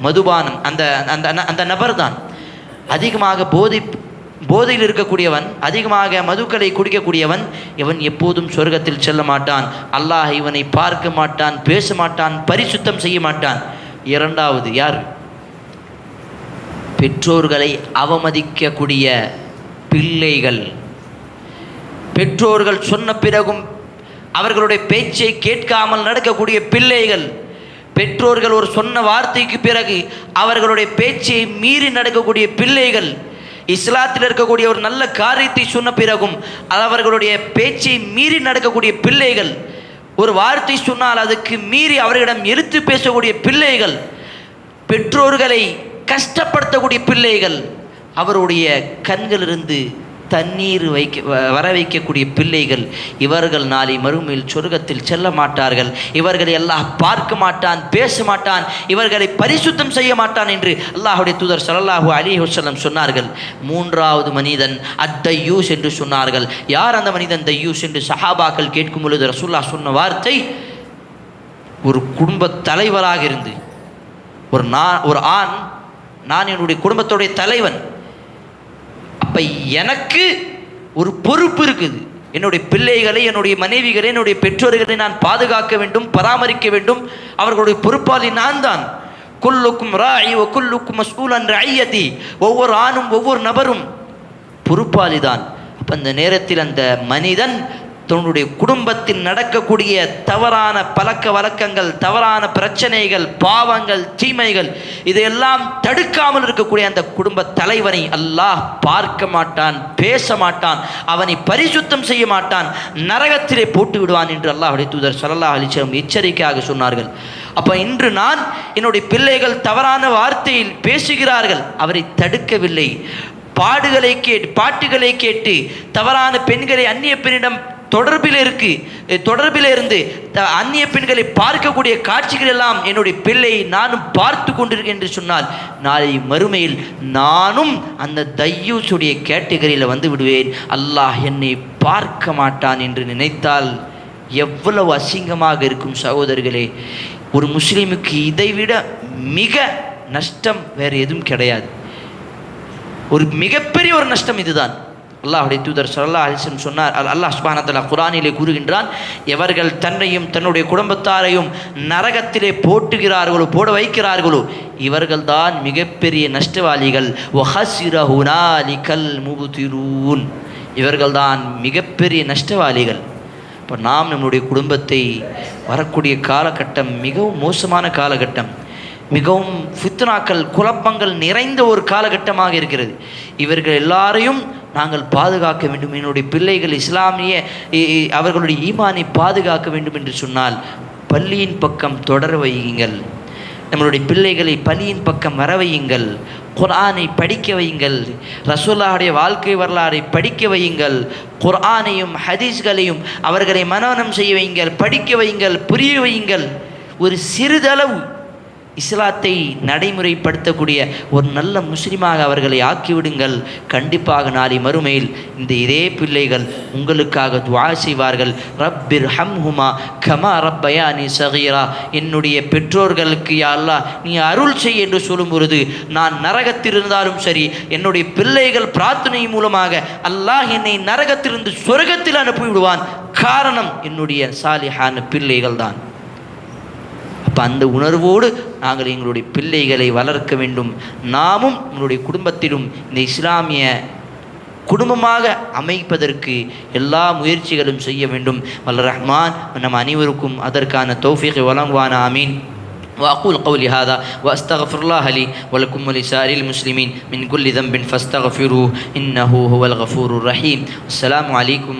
மதுபானம், அந்த அந்த அந்த நபர் தான். அதிகமாக போதையில் இருக்கக்கூடியவன், அதிகமாக மதுக்களை குடிக்கக்கூடியவன், இவன் எப்போதும் சொர்க்கத்தில் செல்ல மாட்டான். அல்லாஹ் இவனை பார்க்க மாட்டான், பேச மாட்டான், பரிசுத்தம் செய்ய மாட்டான். இரண்டாவது யார்? பெற்றோர்களை அவமதிக்கக்கூடிய பிள்ளைகள். பெற்றோர்கள் சொன்ன பிறகும் அவர்களுடைய பேச்சை கேட்காமல் நடக்கக்கூடிய பிள்ளைகள். பெற்றோர்கள் ஒரு சொன்ன வார்த்தைக்கு பிறகு அவர்களுடைய பேச்சை மீறி நடக்கக்கூடிய பிள்ளைகள். இஸ்லாத்தில் இருக்கக்கூடிய ஒரு நல்ல காரியத்தை சொன்ன பிறகும் அவர்களுடைய பேச்சை மீறி நடக்கக்கூடிய பிள்ளைகள். ஒரு வார்த்தை சொன்னால் அதுக்கு மீறி அவர்களிடம் எதிர்த்து பேசக்கூடிய பிள்ளைகள். பெற்றோர்களை கஷ்டப்படுத்தக்கூடிய பிள்ளைகள். அவருடைய கண்களிலிருந்து தண்ணீர் வர வைக்கக்கூடிய பிள்ளைகள், இவர்கள் நாளை மறுமையில் சொர்க்கத்தில் செல்ல மாட்டார்கள். இவர்களை அல்லாஹ் பார்க்க மாட்டான், பேச மாட்டான், இவர்களை பரிசுத்தம் செய்ய மாட்டான் என்று அல்லாஹுடைய தூதர் ஸல்லல்லாஹு அலைஹி வஸல்லம் சொன்னார்கள். மூன்றாவது மனிதன் அத்தையூஸ் என்று சொன்னார்கள். யார் அந்த மனிதன் தையூஸ் என்று சஹாபாக்கள் கேட்கும் பொழுது ரசூலுல்லாஹ் சொன்ன வார்த்தை, ஒரு குடும்ப தலைவராக இருந்து ஒரு ஆண், நான் என்னுடைய குடும்பத்துடைய தலைவன், அப்போ எனக்கு ஒரு பொறுப்பு இருக்குது. என்னுடைய பிள்ளைகளை, என்னுடைய மனைவிகளை, என்னுடைய பெற்றோர்களை நான் பாதுகாக்க வேண்டும், பராமரிக்க வேண்டும். அவர்களுடைய பொறுப்பாளி நான் தான். குல்லுக்கும் ராஇ வ குல்லுக்கும் மஸ்ஊலன் ரஇயதி, ஒவ்வொரு ஆணும் ஒவ்வொரு நபரும் பொறுப்பாளி தான். அப்போ அந்த நேரத்தில் அந்த மனிதன் தன்னுடைய குடும்பத்தில் நடக்கக்கூடிய தவறான பழக்க வழக்கங்கள், தவறான பிரச்சனைகள், பாவங்கள், தீமைகள், இதையெல்லாம் தடுக்காமல் இருக்கக்கூடிய அந்த குடும்ப தலைவனை அல்லாஹ் பார்க்க மாட்டான், பேச மாட்டான், அவனை பரிசுத்தம் செய்ய மாட்டான், நரகத்திலே போட்டு விடுவான் என்று அல்லாஹ்வுடைய தூதர் ஸல்லல்லாஹு அலைஹி வஸல்லம் எச்சரிக்கையாக சொன்னார்கள். அப்போ இன்று நான் என்னுடைய பிள்ளைகள் தவறான வார்த்தையில் பேசுகிறார்கள், அவரை தடுக்கவில்லை. பாட்டுகளை கேட்டு தவறான பெண்களை அந்நிய பெண்ணிடம் தொடர்பில் இருந்து அந்நிய பெண்களை பார்க்கக்கூடிய காட்சிகள் எல்லாம் என்னுடைய பிள்ளை நானும் பார்த்து கொண்டிருக்கேன் என்று சொன்னால், நாளை மறுமையில் நானும் அந்த தையூசுடைய கேட்டகரியில் வந்து விடுவேன். அல்லாஹ் என்னை பார்க்க மாட்டான் என்று நினைத்தால் எவ்வளவு அசிங்கமாக இருக்கும் சகோதரர்களே. ஒரு முஸ்லீமுக்கு இதைவிட மிக நஷ்டம் வேறு எதுவும் கிடையாது. ஒரு மிகப்பெரிய ஒரு நஷ்டம் இதுதான். அல்லாஹ்வுடைய தூதர் ஸல்லல்லாஹு அலைஹி வஸல்லம் சொன்னார், அல்லாஹ் சுப்ஹானஹு வ தஆலா குர்ஆனிலே கூறுகின்றான், எவர்கள் தன்னையும் தன்னுடைய குடும்பத்தாரையும் நரகத்திலே போட வைக்கிறார்களோ இவர்கள்தான் மிகப்பெரிய நஷ்டவாளிகள். வஹஸிர ஹுனாலிகல் முப்திலூன், இவர்கள்தான் மிகப்பெரிய நஷ்டவாளிகள். இப்போ நாம் நம்முடைய குடும்பத்தை, வரக்கூடிய காலகட்டம் மிகவும் மோசமான காலகட்டம், மிகவும் ஃபித்னாக்கள், குழப்பங்கள் நிறைந்த ஒரு காலகட்டமாக இருக்கிறது. இவர்கள் எல்லாரையும் நாங்கள் பாதுகாக்க வேண்டும். என்னுடைய பிள்ளைகள் இஸ்லாமிய அவர்களுடைய ஈமானை பாதுகாக்க வேண்டும் என்று சொன்னால் பள்ளியின் பக்கம் தொடர வையுங்கள். நம்மளுடைய பிள்ளைகளை பள்ளியின் பக்கம் வர வையுங்கள். குர்ஆனை படிக்க வையுங்கள். ரசூலுல்லாஹுடைய வாழ்க்கை வரலாறை படிக்க வையுங்கள். குர்ஆனையும் ஹதீஸ்களையும் அவர்களை மனனம் செய்ய வையுங்கள், படிக்க வையுங்கள், புரிய வையுங்கள். ஒரு சிறிதளவு இஸ்லாத்தை நடைமுறைப்படுத்தக்கூடிய ஒரு நல்ல முஸ்லிமாக அவர்களை ஆக்கிவிடுங்கள். கண்டிப்பாக நாளை மறுமையில் இதே பிள்ளைகள் உங்களுக்காக துஆ செய்வார்கள். ரப்பிர் ஹம்ஹுமா கமா ரப்பயானி சகீரா, என்னுடைய பெற்றோர்களுக்கு யா அல்லாஹ் நீ அருள் செய் என்று சொல்லும் பொழுது, நான் நரகத்தில் இருந்தாலும் சரி, என்னுடைய பிள்ளைகள் பிரார்த்தனை மூலமாக அல்லாஹ் என்னை நரகத்திலிருந்து சொர்க்கத்தில் அனுப்பிவிடுவான். காரணம் என்னுடைய சாலிஹான பிள்ளைகள் தான். அந்த உணர்வோடு நாங்கள் எங்களுடைய பிள்ளைகளை வளர்க்க வேண்டும். நாமும் நம்மளுடைய குடும்பத்திலும் இந்த இஸ்லாமிய குடும்பமாக அமைப்பதற்கு எல்லா முயற்சிகளும் செய்ய வேண்டும். வல்ல ரஹ்மான் நம் அனைவருக்கும் அதற்கான தௌஃபீகை வழங்குவான. ஆமீன். وأقول قولي هذا وأستغفر الله لي ولكم ولسائر المسلمين من كل ذنب فاستغفروه إنه هو الغفور الرحيم. السلام عليكم.